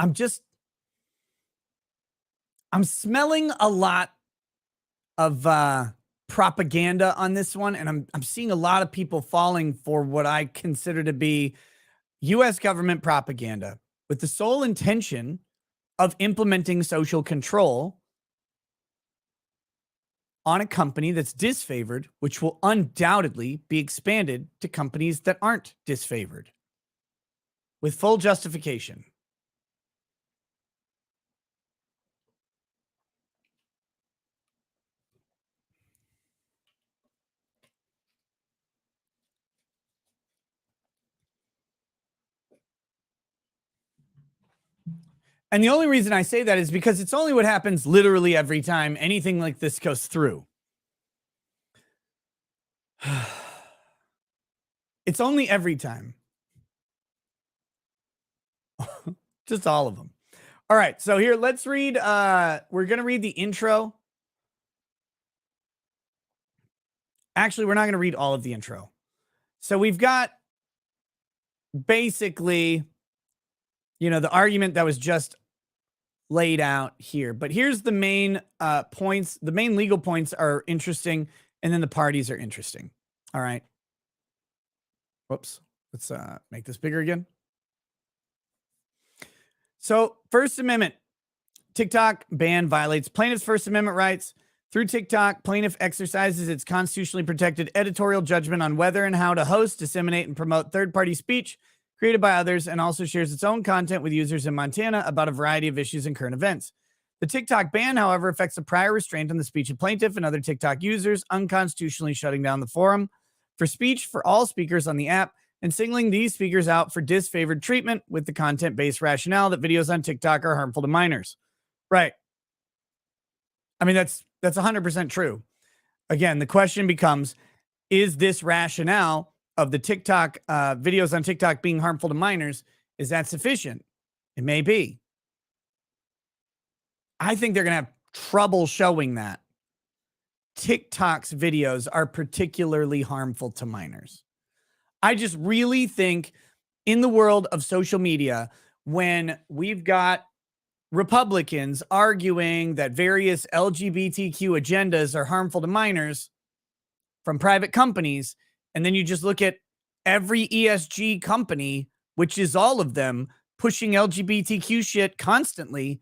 smelling a lot of propaganda on this one, and I'm seeing a lot of people falling for what I consider to be US government propaganda with the sole intention of implementing social control on a company that's disfavored, which will undoubtedly be expanded to companies that aren't disfavored with full justification. And the only reason I say that is because it's only what happens literally every time anything like this goes through. It's only every time. Just all of them. All right. So here, let's read. We're going to read the intro. Actually, we're not going to read all of the intro. So we've got basically, the argument that was just laid out here. But here's the main points. The main legal points are interesting, and then the parties are interesting. All right. Whoops. Let's make this bigger again. So, First Amendment. TikTok ban violates plaintiff's First Amendment rights. Through TikTok, plaintiff exercises its constitutionally protected editorial judgment on whether and how to host, disseminate, and promote third-party speech created by others, and also shares its own content with users in Montana about a variety of issues and current events. The TikTok ban, however, affects the prior restraint on the speech of plaintiff and other TikTok users, unconstitutionally shutting down the forum for speech for all speakers on the app and singling these speakers out for disfavored treatment with the content-based rationale that videos on TikTok are harmful to minors. Right. I mean, that's 100% true. Again, the question becomes, is this rationale of the TikTok videos on TikTok being harmful to minors, is that sufficient? It may be. I think they're going to have trouble showing that TikTok's videos are particularly harmful to minors. I just really think in the world of social media, when we've got Republicans arguing that various LGBTQ agendas are harmful to minors from private companies, and then you just look at every ESG company, which is all of them, pushing LGBTQ shit constantly,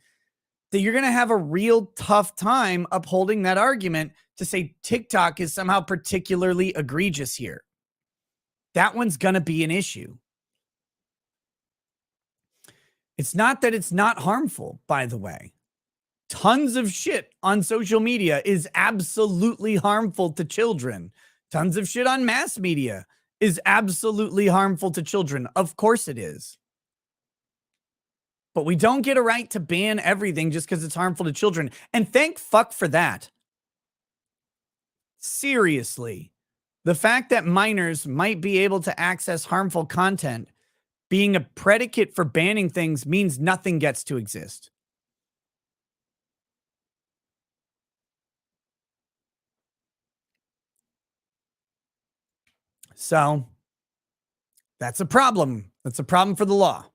that you're going to have a real tough time upholding that argument to say TikTok is somehow particularly egregious here. That one's going to be an issue. It's not that it's not harmful, by the way. Tons of shit on social media is absolutely harmful to children. Tons of shit on mass media is absolutely harmful to children. Of course it is. But we don't get a right to ban everything just because it's harmful to children. And thank fuck for that. Seriously. The fact that minors might be able to access harmful content being a predicate for banning things means nothing gets to exist. So that's a problem. That's a problem for the law.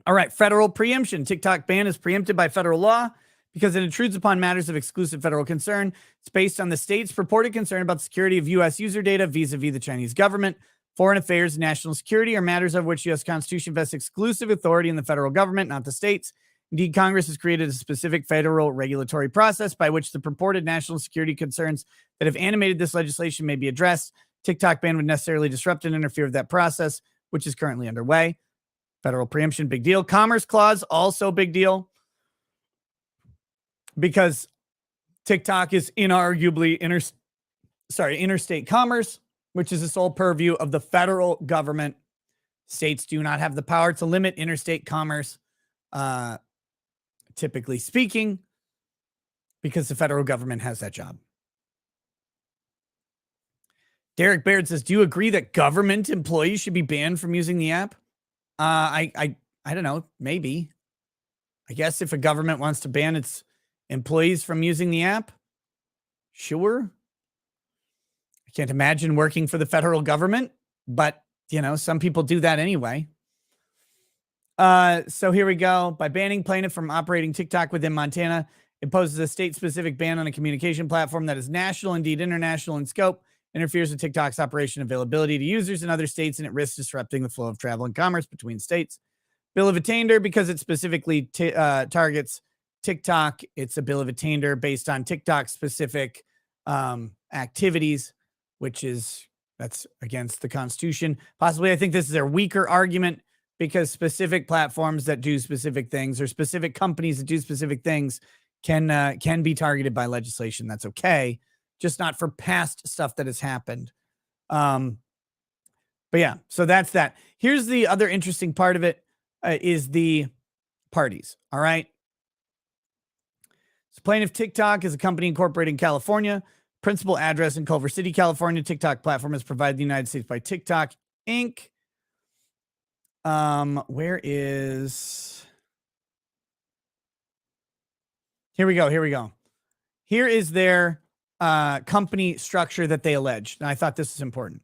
All right, federal preemption. TikTok ban is preempted by federal law. because it intrudes upon matters of exclusive federal concern. It's based on the state's purported concern about the security of U.S. user data vis-a-vis the Chinese government. Foreign affairs and national security are matters of which U.S. Constitution vests exclusive authority in the federal government, not the states. Indeed, Congress has created a specific federal regulatory process by which the purported national security concerns that have animated this legislation may be addressed. TikTok ban would necessarily disrupt and interfere with that process, which is currently underway. Federal preemption, big deal. Commerce clause, also big deal. Because TikTok is inarguably interstate commerce, which is the sole purview of the federal government. States do not have the power to limit interstate commerce, typically speaking, because the federal government has that job. Derek Baird says, do you agree that government employees should be banned from using the app? I don't know. Maybe. I guess if a government wants to ban its employees from using the app, sure. I can't imagine working for the federal government, but, you know, some people do that anyway. So here we go. By banning plaintiff from operating TikTok within Montana, imposes a state-specific ban on a communication platform that is national, indeed international in scope, interferes with TikTok's operation availability to users in other states, and it risks disrupting the flow of travel and commerce between states. Bill of attainder, because it specifically targets TikTok. It's a bill of attainder based on TikTok-specific activities, that's against the Constitution. Possibly, I think this is their weaker argument, because specific platforms that do specific things or specific companies that do specific things can be targeted by legislation. That's okay, just not for past stuff that has happened. But yeah, so that's that. Here's the other interesting part of it, is the parties. All right. So plaintiff TikTok is a company incorporated in California. Principal address in Culver City, California. TikTok platform is provided in the United States by TikTok Inc. Here we go. Here is their company structure that they alleged. And I thought this is important.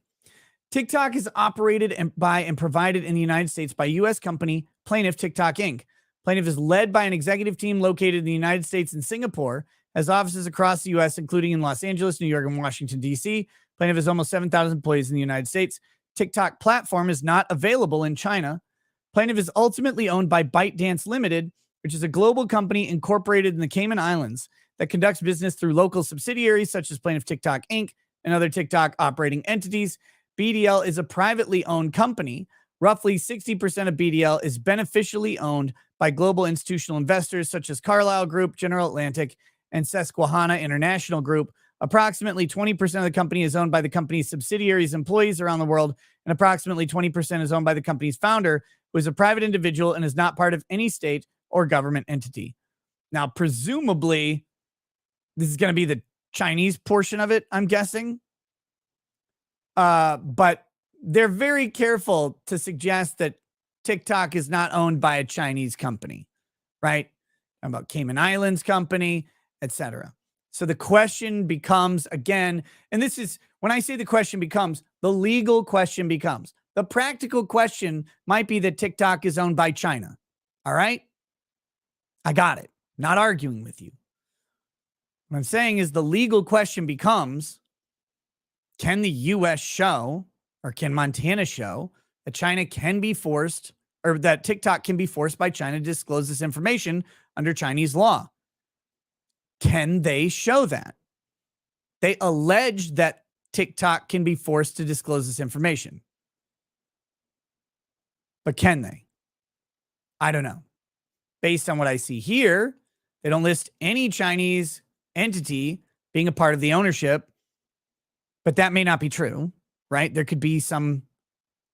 TikTok is operated by and provided in the United States by U.S. company Plaintiff TikTok Inc. Plaintiff is led by an executive team located in the United States and Singapore, has offices across the U.S., including in Los Angeles, New York, and Washington, D.C. Plaintiff has almost 7,000 employees in the United States. TikTok platform is not available in China. Plaintiff is ultimately owned by ByteDance Limited, which is a global company incorporated in the Cayman Islands that conducts business through local subsidiaries such as Plaintiff TikTok Inc. and other TikTok operating entities. BDL is a privately owned company. Roughly 60% of BDL is beneficially owned by global institutional investors such as Carlyle Group, General Atlantic, and Susquehanna International Group. Approximately 20% of the company is owned by the company's subsidiaries' employees around the world, and approximately 20% is owned by the company's founder, who is a private individual and is not part of any state or government entity. Now, presumably, this is going to be the Chinese portion of it, I'm guessing. But they're very careful to suggest that TikTok is not owned by a Chinese company, right? About Cayman Islands company, etc. So the question becomes, again, and this is when I say the question becomes, the legal question becomes. The practical question might be that TikTok is owned by China. All right? I got it. Not arguing with you. What I'm saying is the legal question becomes, can the U.S. show, or can Montana show, that China can be forced, or that TikTok can be forced by China to disclose this information under Chinese law? Can they show that? They allege that TikTok can be forced to disclose this information. But can they? I don't know. Based on what I see here, they don't list any Chinese entity being a part of the ownership, but that may not be true, right? There could be some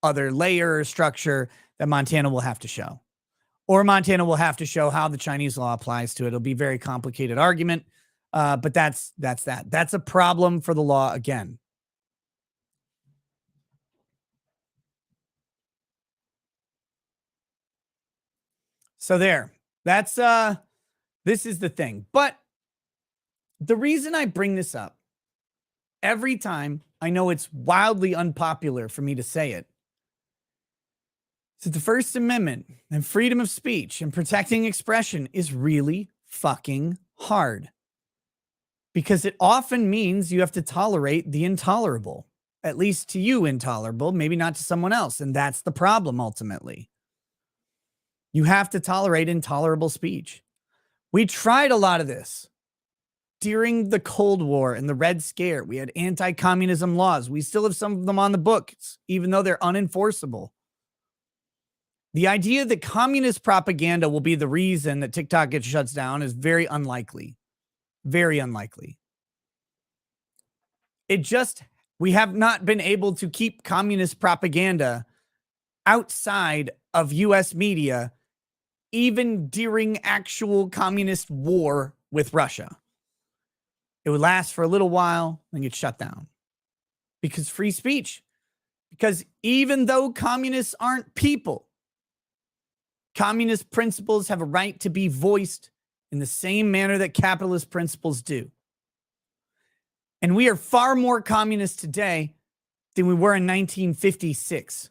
other layer or structure that Montana will have to show. Or Montana will have to show how the Chinese law applies to it. It'll be a very complicated argument, but that's that. That's a problem for the law again. So there. That's this is the thing. But the reason I bring this up every time, I know it's wildly unpopular for me to say it, so the First Amendment and freedom of speech and protecting expression is really fucking hard because it often means you have to tolerate the intolerable, at least to you intolerable, maybe not to someone else. And that's the problem ultimately. You have to tolerate intolerable speech. We tried a lot of this during the Cold War and the Red Scare. We had anti-communism laws. We still have some of them on the books, even though they're unenforceable. The idea that communist propaganda will be the reason that TikTok gets shut down is very unlikely. Very unlikely. We have not been able to keep communist propaganda outside of US media, even during actual communist war with Russia. It would last for a little while, then get shut down. Because free speech. Because even though communists aren't people, communist principles have a right to be voiced in the same manner that capitalist principles do. And we are far more communist today than we were in 1956.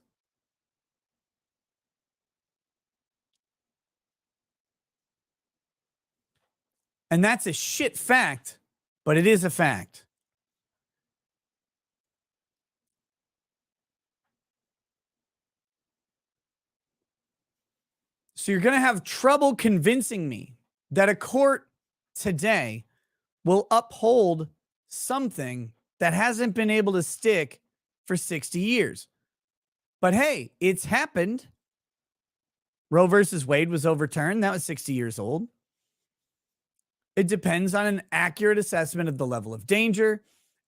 And that's a shit fact, but it is a fact. So you're going to have trouble convincing me that a court today will uphold something that hasn't been able to stick for 60 years. But hey, it's happened. Roe versus Wade was overturned. That was 60 years old. It depends on an accurate assessment of the level of danger.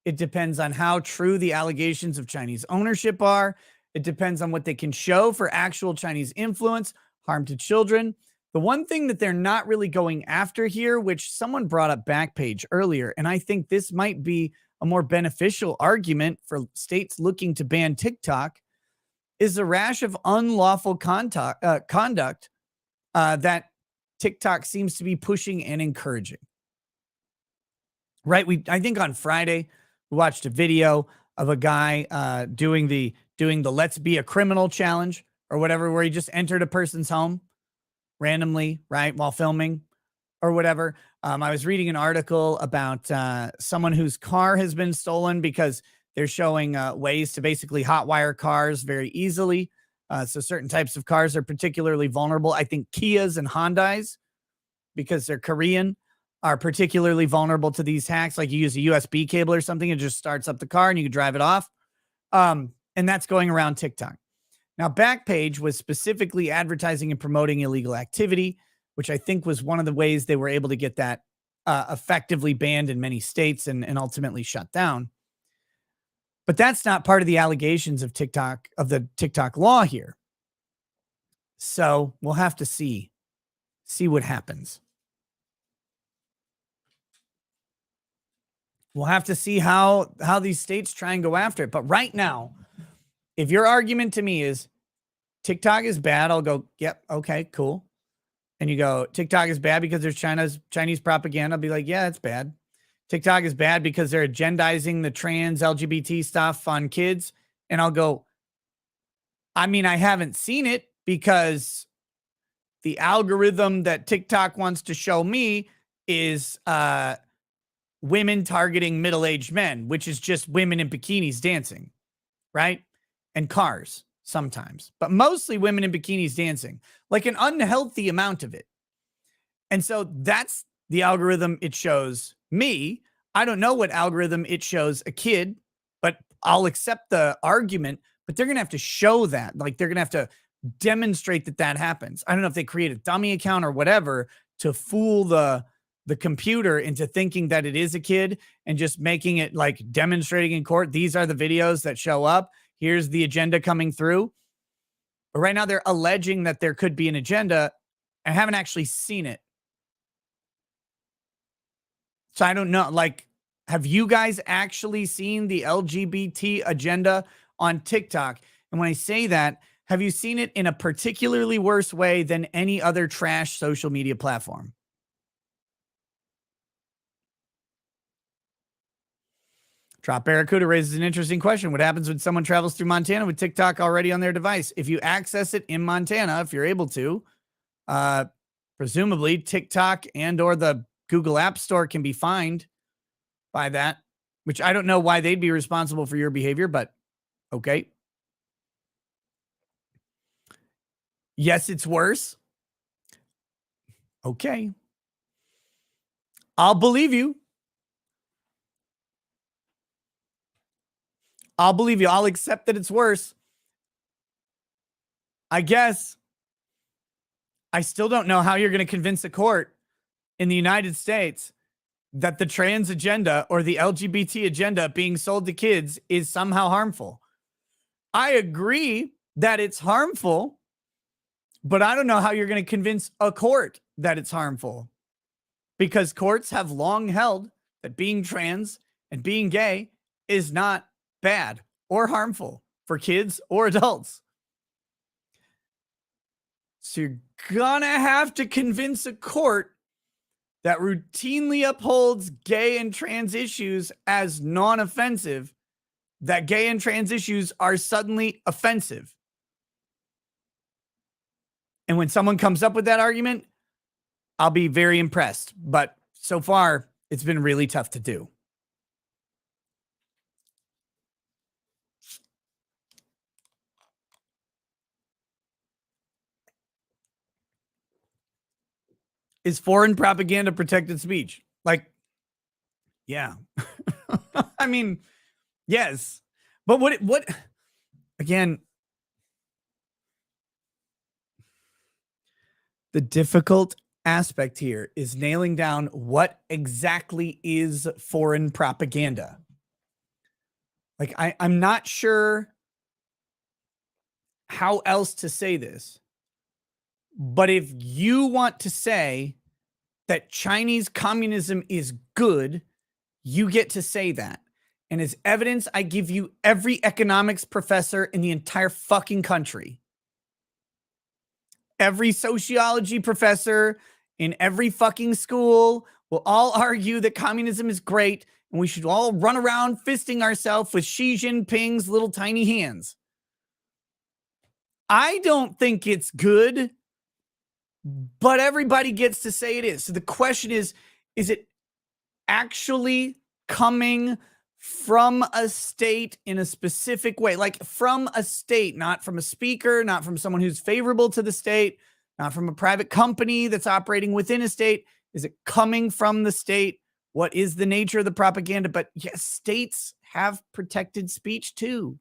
It depends on how true the allegations of Chinese ownership are. It depends on what they can show for actual Chinese influence, harm to children. The one thing that they're not really going after here, which someone brought up Backpage earlier, and I think this might be a more beneficial argument for states looking to ban TikTok, is a rash of unlawful conduct that TikTok seems to be pushing and encouraging. Right? I think on Friday we watched a video of a guy doing the Let's Be a Criminal challenge or whatever, where he just entered a person's home randomly, right, while filming or whatever. I was reading an article about someone whose car has been stolen because they're showing ways to basically hotwire cars very easily. So certain types of cars are particularly vulnerable. I think Kias and Hyundais, because they're Korean, are particularly vulnerable to these hacks. Like you use a USB cable or something, it just starts up the car and you can drive it off. And that's going around TikTok. Now, Backpage was specifically advertising and promoting illegal activity, which I think was one of the ways they were able to get that effectively banned in many states and ultimately shut down. But that's not part of the allegations of TikTok, of the TikTok law here. So we'll have to see what happens. We'll have to see how these states try and go after it. But right now, if your argument to me is TikTok is bad, I'll go, yep, okay, cool. And you go, TikTok is bad because there's Chinese propaganda. I'll be like, yeah, it's bad. TikTok is bad because they're agendizing the trans LGBT stuff on kids. And I'll go, I mean, I haven't seen it because the algorithm that TikTok wants to show me is women targeting middle-aged men, which is just women in bikinis dancing, right? And cars sometimes, but mostly women in bikinis dancing, like an unhealthy amount of it. And so that's the algorithm it shows me. I don't know what algorithm it shows a kid, but I'll accept the argument, but they're going to have to show that. Like they're going to have to demonstrate that happens. I don't know if they create a dummy account or whatever to fool the computer into thinking that it is a kid and just making it like demonstrating in court. These are the videos that show up. Here's the agenda coming through. But right now they're alleging that there could be an agenda. I haven't actually seen it. So I don't know. Like, have you guys actually seen the LGBT agenda on TikTok? And when I say that, have you seen it in a particularly worse way than any other trash social media platform? Drop Barracuda raises an interesting question. What happens when someone travels through Montana with TikTok already on their device? If you access it in Montana, if you're able to, presumably TikTok and or the Google App Store can be fined by that, which I don't know why they'd be responsible for your behavior, but okay. Yes, it's worse. Okay. I'll believe you. I'll believe you. I'll accept that it's worse. I guess. I still don't know how you're going to convince a court in the United States that the trans agenda or the LGBT agenda being sold to kids is somehow harmful. I agree that it's harmful, but I don't know how you're going to convince a court that it's harmful, because courts have long held that being trans and being gay is not bad or harmful for kids or adults. So you're gonna have to convince a court that routinely upholds gay and trans issues as non-offensive, that gay and trans issues are suddenly offensive. And when someone comes up with that argument, I'll be very impressed. But so far, it's been really tough to do. Is foreign propaganda protected speech? Like, yeah. I mean, yes. But what again, the difficult aspect here is nailing down what exactly is foreign propaganda. Like, I'm not sure how else to say this. But if you want to say that Chinese communism is good, you get to say that. And as evidence, I give you every economics professor in the entire fucking country. Every sociology professor in every fucking school will all argue that communism is great and we should all run around fisting ourselves with Xi Jinping's little tiny hands. I don't think it's good, but everybody gets to say it is. So the question is it actually coming from a state in a specific way? Like from a state, not from a speaker, not from someone who's favorable to the state, not from a private company that's operating within a state. Is it coming from the state? What is the nature of the propaganda? But yes, states have protected speech too.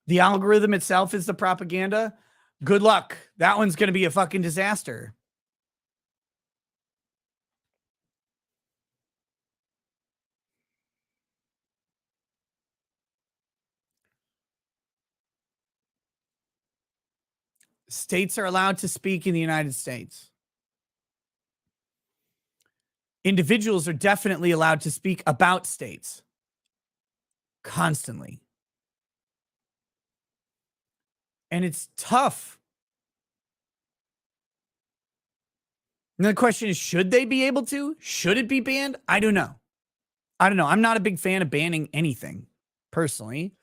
The algorithm itself is the propaganda. Good luck. That one's going to be a fucking disaster. States are allowed to speak in the United States. Individuals are definitely allowed to speak about states constantly. And it's tough. And the question is, should they be able to? Should it be banned? I don't know. I'm not a big fan of banning anything, personally.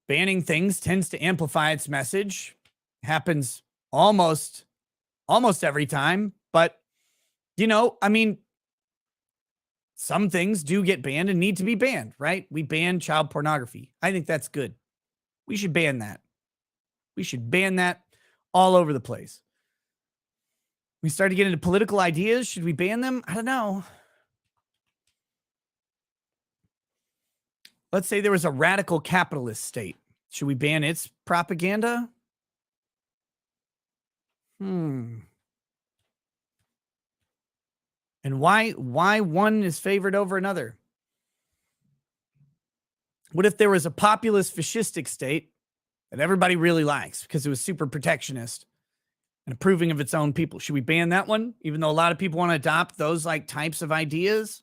Banning things tends to amplify its message. Happens almost every time. But, I mean, some things do get banned and need to be banned, right? We ban child pornography. I think that's good. We should ban that. We should ban that all over the place. We start to get into political ideas. Should we ban them? I don't know. Let's say there was a radical capitalist state. Should we ban its propaganda? And why one is favored over another? What if there was a populist fascistic state that everybody really likes because it was super protectionist and approving of its own people? Should we ban that one, even though a lot of people want to adopt those like types of ideas?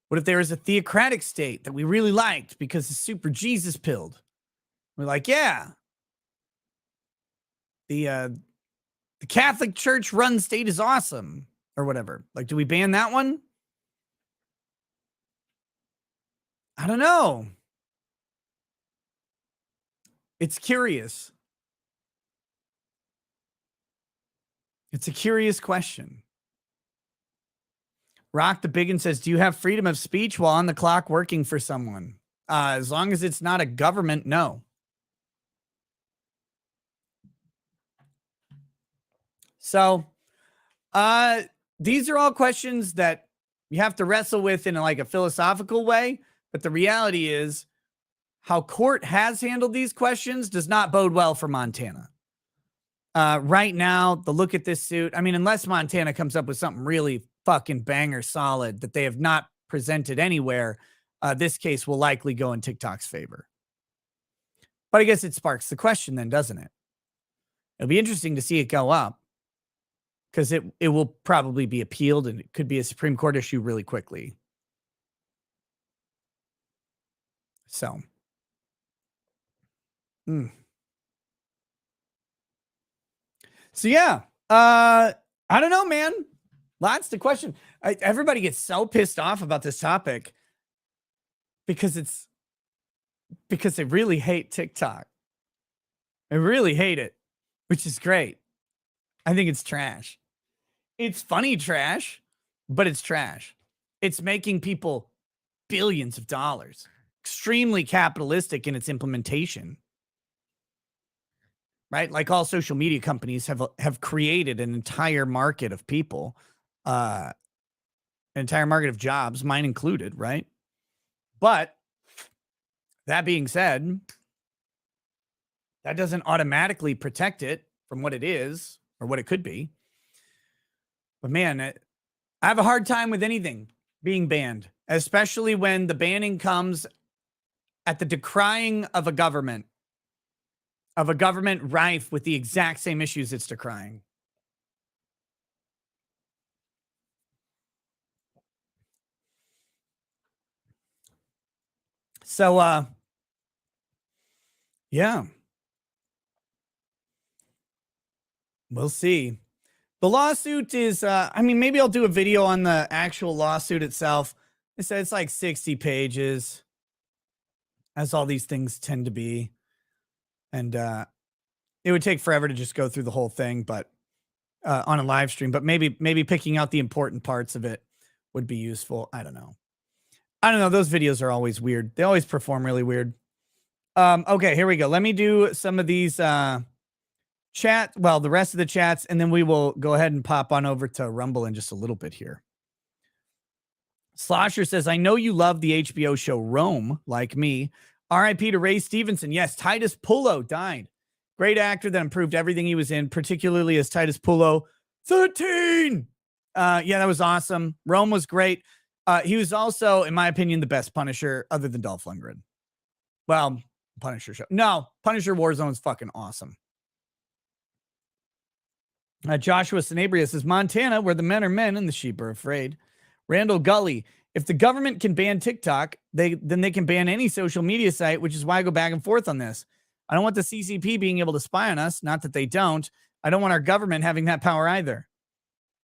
What if there was a theocratic state that we really liked because it's super Jesus pilled? We're like, yeah, the Catholic Church run state is awesome or whatever. Like, do we ban that one? I don't know. It's curious. It's a curious question. Rock the Biggin says, do you have freedom of speech while on the clock working for someone? As long as it's not a government, no. So, these are all questions that you have to wrestle with in like a philosophical way. But the reality is how court has handled these questions does not bode well for Montana. Right now, the look at this suit, I mean, unless Montana comes up with something really fucking banger solid that they have not presented anywhere, this case will likely go in TikTok's favor. But I guess it sparks the question then, doesn't it? It'll be interesting to see it go up because it will probably be appealed and it could be a Supreme Court issue really quickly. So, So yeah, I don't know, man. Lots to question. Everybody gets so pissed off about this topic because they really hate TikTok. They really hate it, which is great. I think it's trash. It's funny trash, but it's trash. It's making people billions of dollars. Extremely capitalistic in its implementation. Right? Like all social media companies have created an entire market of people, an entire market of jobs, mine included, right? But that being said, that doesn't automatically protect it from what it is or what it could be. But man, I have a hard time with anything being banned, especially when the banning comes at the decrying of a government rife with the exact same issues it's decrying. So, yeah. We'll see. The lawsuit is, I mean, maybe I'll do a video on the actual lawsuit itself. It said it's like 60 pages, as all these things tend to be. And it would take forever to just go through the whole thing, but on a live stream. But maybe picking out the important parts of it would be useful. I don't know. Those videos are always weird. They always perform really weird. Okay, here we go. Let me do some of these the rest of the chats, and then we will go ahead and pop on over to Rumble in just a little bit here. Slosher says, I know you love the HBO show Rome, like me. R.I.P. to Ray Stevenson. Yes, Titus Pullo died. Great actor that improved everything he was in, particularly as Titus Pullo. 13! Yeah, that was awesome. Rome was great. He was also, in my opinion, the best Punisher other than Dolph Lundgren. Well, Punisher show. No, Punisher Warzone is fucking awesome. Joshua Sanabria says, Montana, where the men are men and the sheep are afraid. Randall Gully, if the government can ban TikTok, then they can ban any social media site, which is why I go back and forth on this. I don't want the CCP being able to spy on us. Not that they don't. I don't want our government having that power either.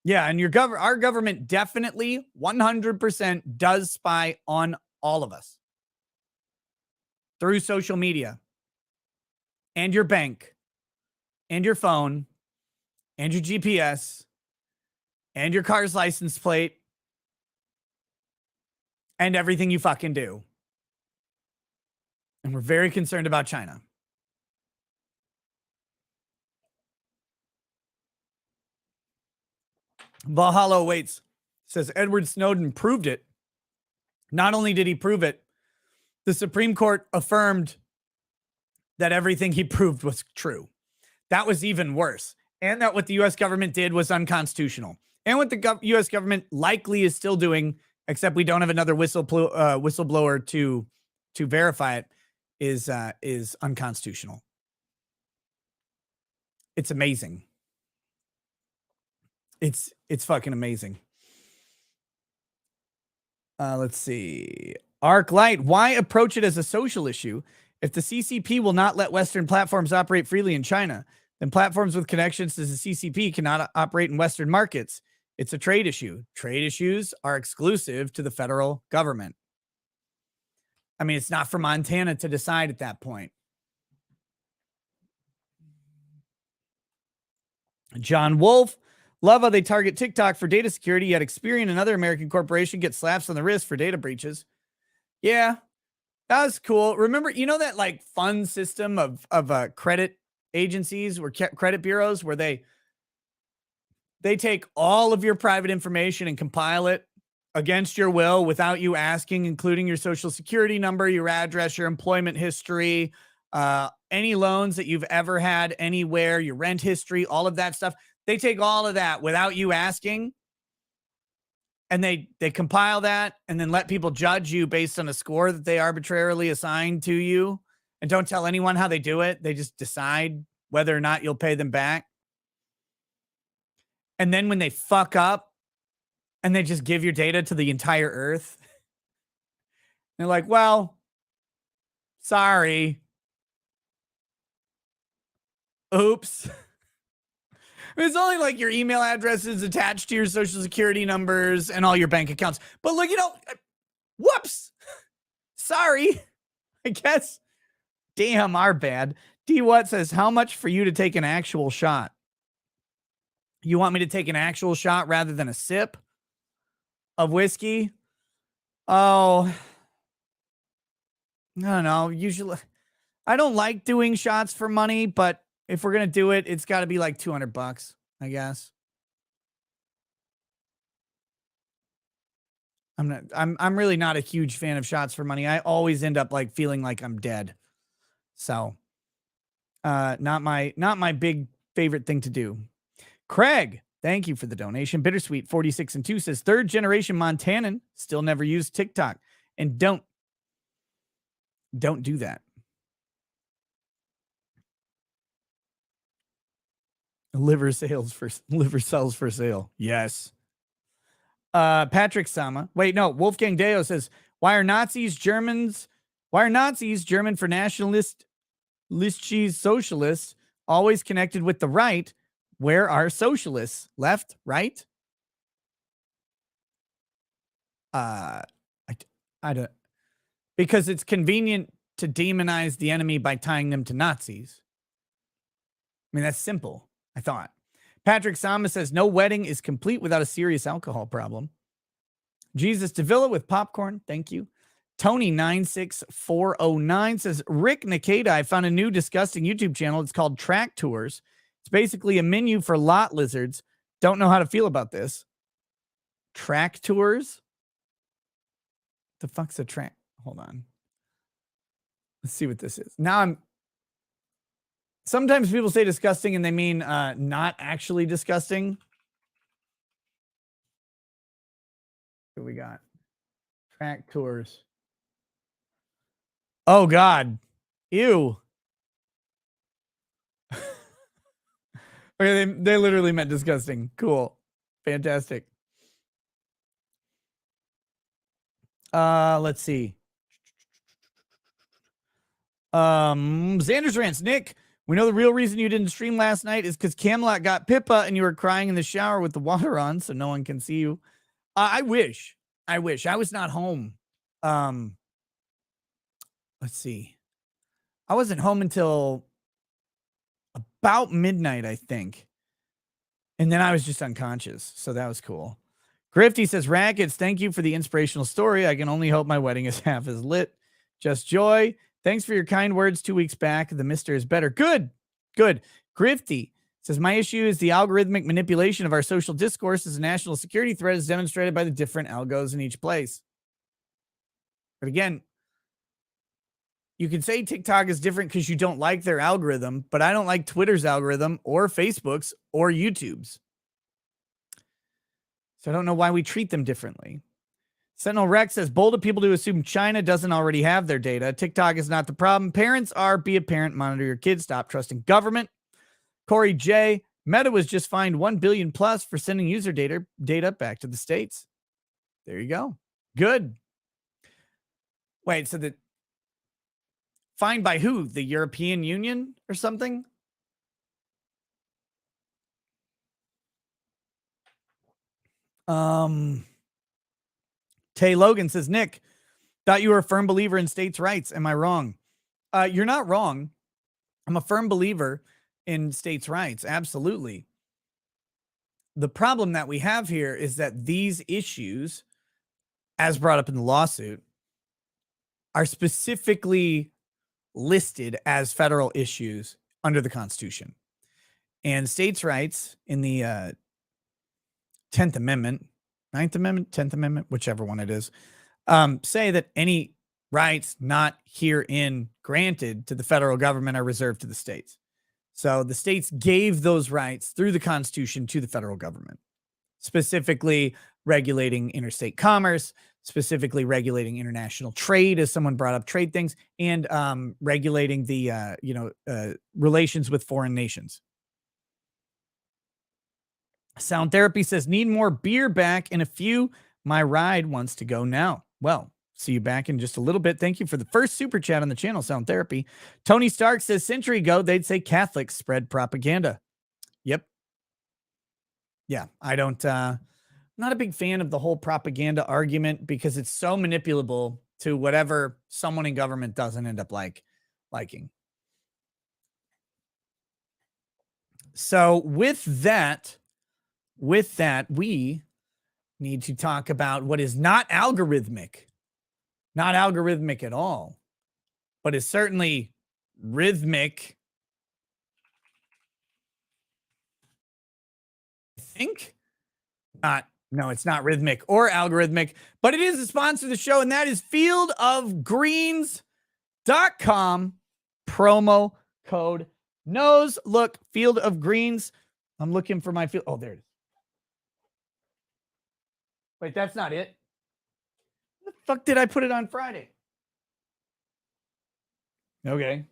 Yeah, and our government definitely 100% does spy on all of us through social media and your bank and your phone and your GPS and your car's license plate and everything you fucking do. And we're very concerned about China. Valhalla Awaits says Edward Snowden proved it. Not only did he prove it, the Supreme Court affirmed that everything he proved was true. That was even worse. And that what the U.S. government did was unconstitutional. And what the U.S. government likely is still doing, except we don't have another whistleblower to verify it, is unconstitutional. It's amazing. It's fucking amazing. Let's see. Arc Light, why approach it as a social issue? If the CCP will not let Western platforms operate freely in China, then platforms with connections to the CCP cannot operate in Western markets. It's a trade issue. Trade issues are exclusive to the federal government. I mean, it's not for Montana to decide at that point. John Wolf, love how they target TikTok for data security, yet Experian, another American corporation, gets slaps on the wrist for data breaches. Yeah, that was cool. Remember, you know that like fun system of credit agencies or credit bureaus where they take all of your private information and compile it against your will without you asking, including your social security number, your address, your employment history, any loans that you've ever had anywhere, your rent history, all of that stuff. They take all of that without you asking, and they compile that and then let people judge you based on a score that they arbitrarily assigned to you, and don't tell anyone how they do it. They just decide whether or not you'll pay them back. And then when they fuck up and they just give your data to the entire earth, they're like, well, sorry. Oops. It's only like your email address is attached to your social security numbers and all your bank accounts. But look, whoops. Sorry, I guess. Damn, our bad. D. What says, how much for you to take an actual shot? You want me to take an actual shot rather than a sip of whiskey? Oh, I don't know. Usually, I don't like doing shots for money, but if we're going to do it, it's got to be like $200, I guess. I'm really not a huge fan of shots for money. I always end up like feeling like I'm dead. So, not my big favorite thing to do. Craig, thank you for the donation. Bittersweet 46 and 2 says, third generation Montanan, still never used TikTok, and don't do that. Liver sells for sale. Yes. Patrick Sama. Wait, no. Wolfgang Deo says, why are Nazis German for nationalist cheese socialists always connected with the right? Where are socialists? Left, right? I don't, because it's convenient to demonize the enemy by tying them to Nazis. I mean, that's simple, I thought. Patrick Sama says, no wedding is complete without a serious alcohol problem. Jesus Davila with popcorn. Thank you. Tony 96409 says, Rick Nikeda, I found a new disgusting YouTube channel. It's called Track Tours. It's basically a menu for lot lizards. Don't know how to feel about this. Track Tours? The fuck's a track? Hold on. Let's see what this is. Now sometimes people say disgusting and they mean not actually disgusting. What we got? Track Tours. Oh, God. Ew. Okay, they literally meant disgusting. Cool. Fantastic. Let's see. Xander's Rants. Nick, we know the real reason you didn't stream last night is because Camelot got Pippa and you were crying in the shower with the water on so no one can see you. I wish. I was not home. Let's see. I wasn't home until about midnight, I think. And then I was just unconscious. So that was cool. Grifty says, Rackets, thank you for the inspirational story. I can only hope my wedding is half as lit. Just joy. Thanks for your kind words 2 weeks back. The mister is better. Good. Grifty says, my issue is the algorithmic manipulation of our social discourse as a national security threat is demonstrated by the different algos in each place. But again, you can say TikTok is different because you don't like their algorithm, but I don't like Twitter's algorithm or Facebook's or YouTube's. So I don't know why we treat them differently. Sentinel Rex says, bold of people to assume China doesn't already have their data. TikTok is not the problem. Parents are. Be a parent. Monitor your kids. Stop trusting government. Corey J. Meta was just fined $1 billion plus for sending user data back to the States. There you go. Good. Wait, so fined by who? The European Union or something? Tay Logan says, Nick, thought you were a firm believer in states' rights. Am I wrong? You're not wrong. I'm a firm believer in states' rights. Absolutely. the problem that we have here is that these issues, as brought up in the lawsuit, are specifically listed as federal issues under the Constitution. And states' rights in the 10th Amendment, 9th Amendment, 10th Amendment, whichever one it is, say that any rights not herein granted to the federal government are reserved to the states. So the states gave those rights through the Constitution to the federal government, specifically regulating interstate commerce, specifically regulating international trade, as someone brought up trade things, and regulating the relations with foreign nations. Sound Therapy says, need more beer back in a few. My ride wants to go now. Well, see you back in just a little bit. Thank you for the first super chat on the channel, Sound Therapy. Tony Stark says, century ago, they'd say Catholics spread propaganda. Yep. Yeah, I don't, not a big fan of the whole propaganda argument because it's so manipulable to whatever someone in government doesn't end up liking. So with that, we need to talk about what is not algorithmic at all, but is certainly rhythmic. I think not. No, it's not rhythmic or algorithmic, but it is a sponsor of the show, and that is fieldofgreens.com. Promo code knows. Look, Field of Greens. I'm looking for my field. Oh, there it is. Wait, that's not it. What the fuck did I put it on Friday? Okay.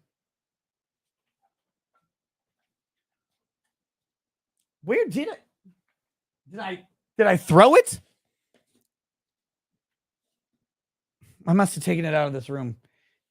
Where did it? Did I throw it? I must have taken it out of this room.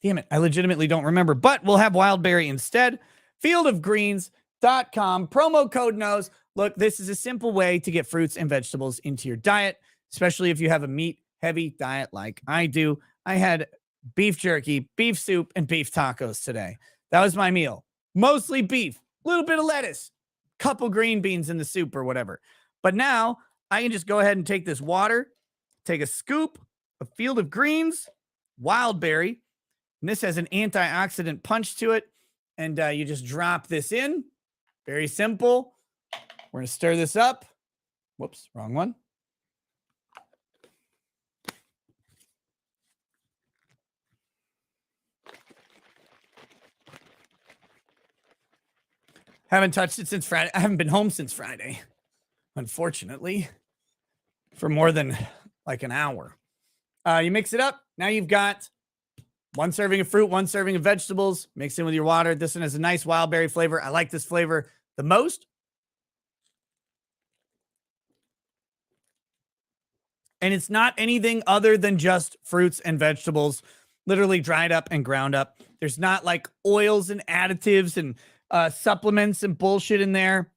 Damn it. I legitimately don't remember, but we'll have Wildberry instead. Fieldofgreens.com. Promo code knows. Look, this is a simple way to get fruits and vegetables into your diet, especially if you have a meat-heavy diet like I do. I had beef jerky, beef soup, and beef tacos today. That was my meal. Mostly beef, a little bit of lettuce, couple green beans in the soup or whatever. But now I can just go ahead and take this water, take a scoop of Field of Greens, Wildberry, and this has an antioxidant punch to it, and you just drop this in. Very simple. We're going to stir this up. Whoops, wrong one. Haven't touched it since Friday. I haven't been home since Friday, unfortunately, for more than like an hour. You mix it up. Now you've got 1 serving of fruit, 1 serving of vegetables. Mix in with your water. This one has a nice wild berry flavor. I like this flavor the most. And it's not anything other than just fruits and vegetables, literally dried up and ground up. There's not like oils and additives and supplements and bullshit in there.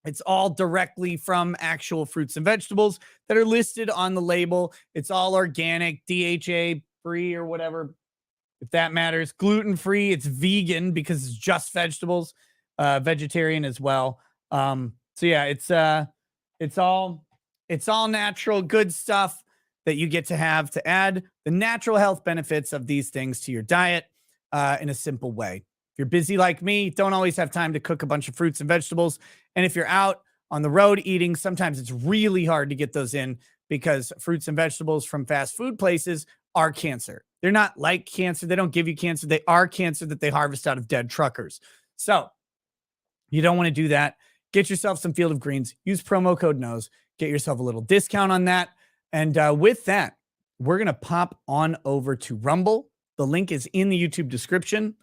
It's all directly from actual fruits and vegetables that are listed on the label. It's all organic, DHA free or whatever, if that matters. Gluten free. It's vegan because it's just vegetables. Vegetarian as well. So yeah, it's all natural, good stuff that you get to have to add the natural health benefits of these things to your diet in a simple way. If you're busy like me, don't always have time to cook a bunch of fruits and vegetables. And if you're out on the road eating, sometimes it's really hard to get those in because fruits and vegetables from fast food places are cancer. They're not like cancer. They don't give you cancer. They are cancer that they harvest out of dead truckers. So you don't want to do that. Get yourself some Field of Greens. Use promo code KNOWS. Get yourself a little discount on that. And with that, we're going to pop on over to Rumble. The link is in the YouTube description.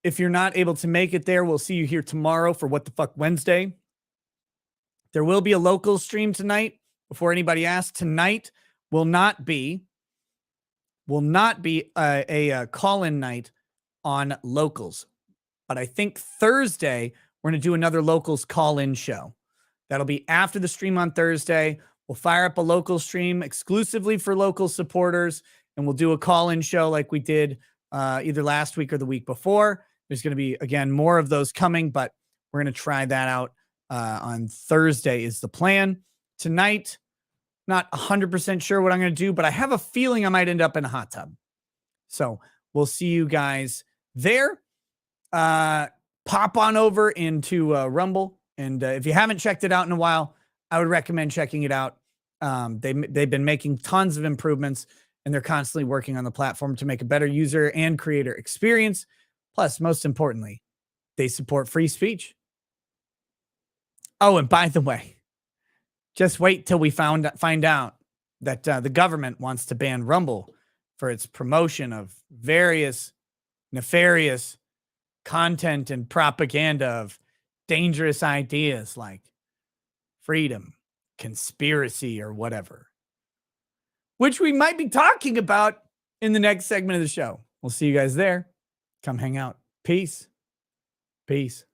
If you're not able to make it there, we'll see you here tomorrow for What the Fuck Wednesday. There will be a local stream tonight. Before anybody asks, tonight will not be a call-in night on locals. But I think Thursday, we're going to do another locals call-in show. That'll be after the stream on Thursday. We'll fire up a local stream exclusively for local supporters, and we'll do a call-in show like we did either last week or the week before. There's going to be, again, more of those coming, but we're going to try that out on Thursday is the plan. Tonight, not 100% sure what I'm going to do, but I have a feeling I might end up in a hot tub. So we'll see you guys there. Pop on over into Rumble. And if you haven't checked it out in a while, I would recommend checking it out. They've been making tons of improvements, and they're constantly working on the platform to make a better user and creator experience. Plus, most importantly, they support free speech. Oh, and by the way, just wait till we find out that the government wants to ban Rumble for its promotion of various nefarious content and propaganda of dangerous ideas like freedom, conspiracy, or whatever, which we might be talking about in the next segment of the show. We'll see you guys there. Come hang out. Peace. Peace.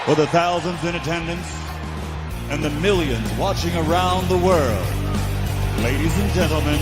For the thousands in attendance and the millions watching around the world, ladies and gentlemen,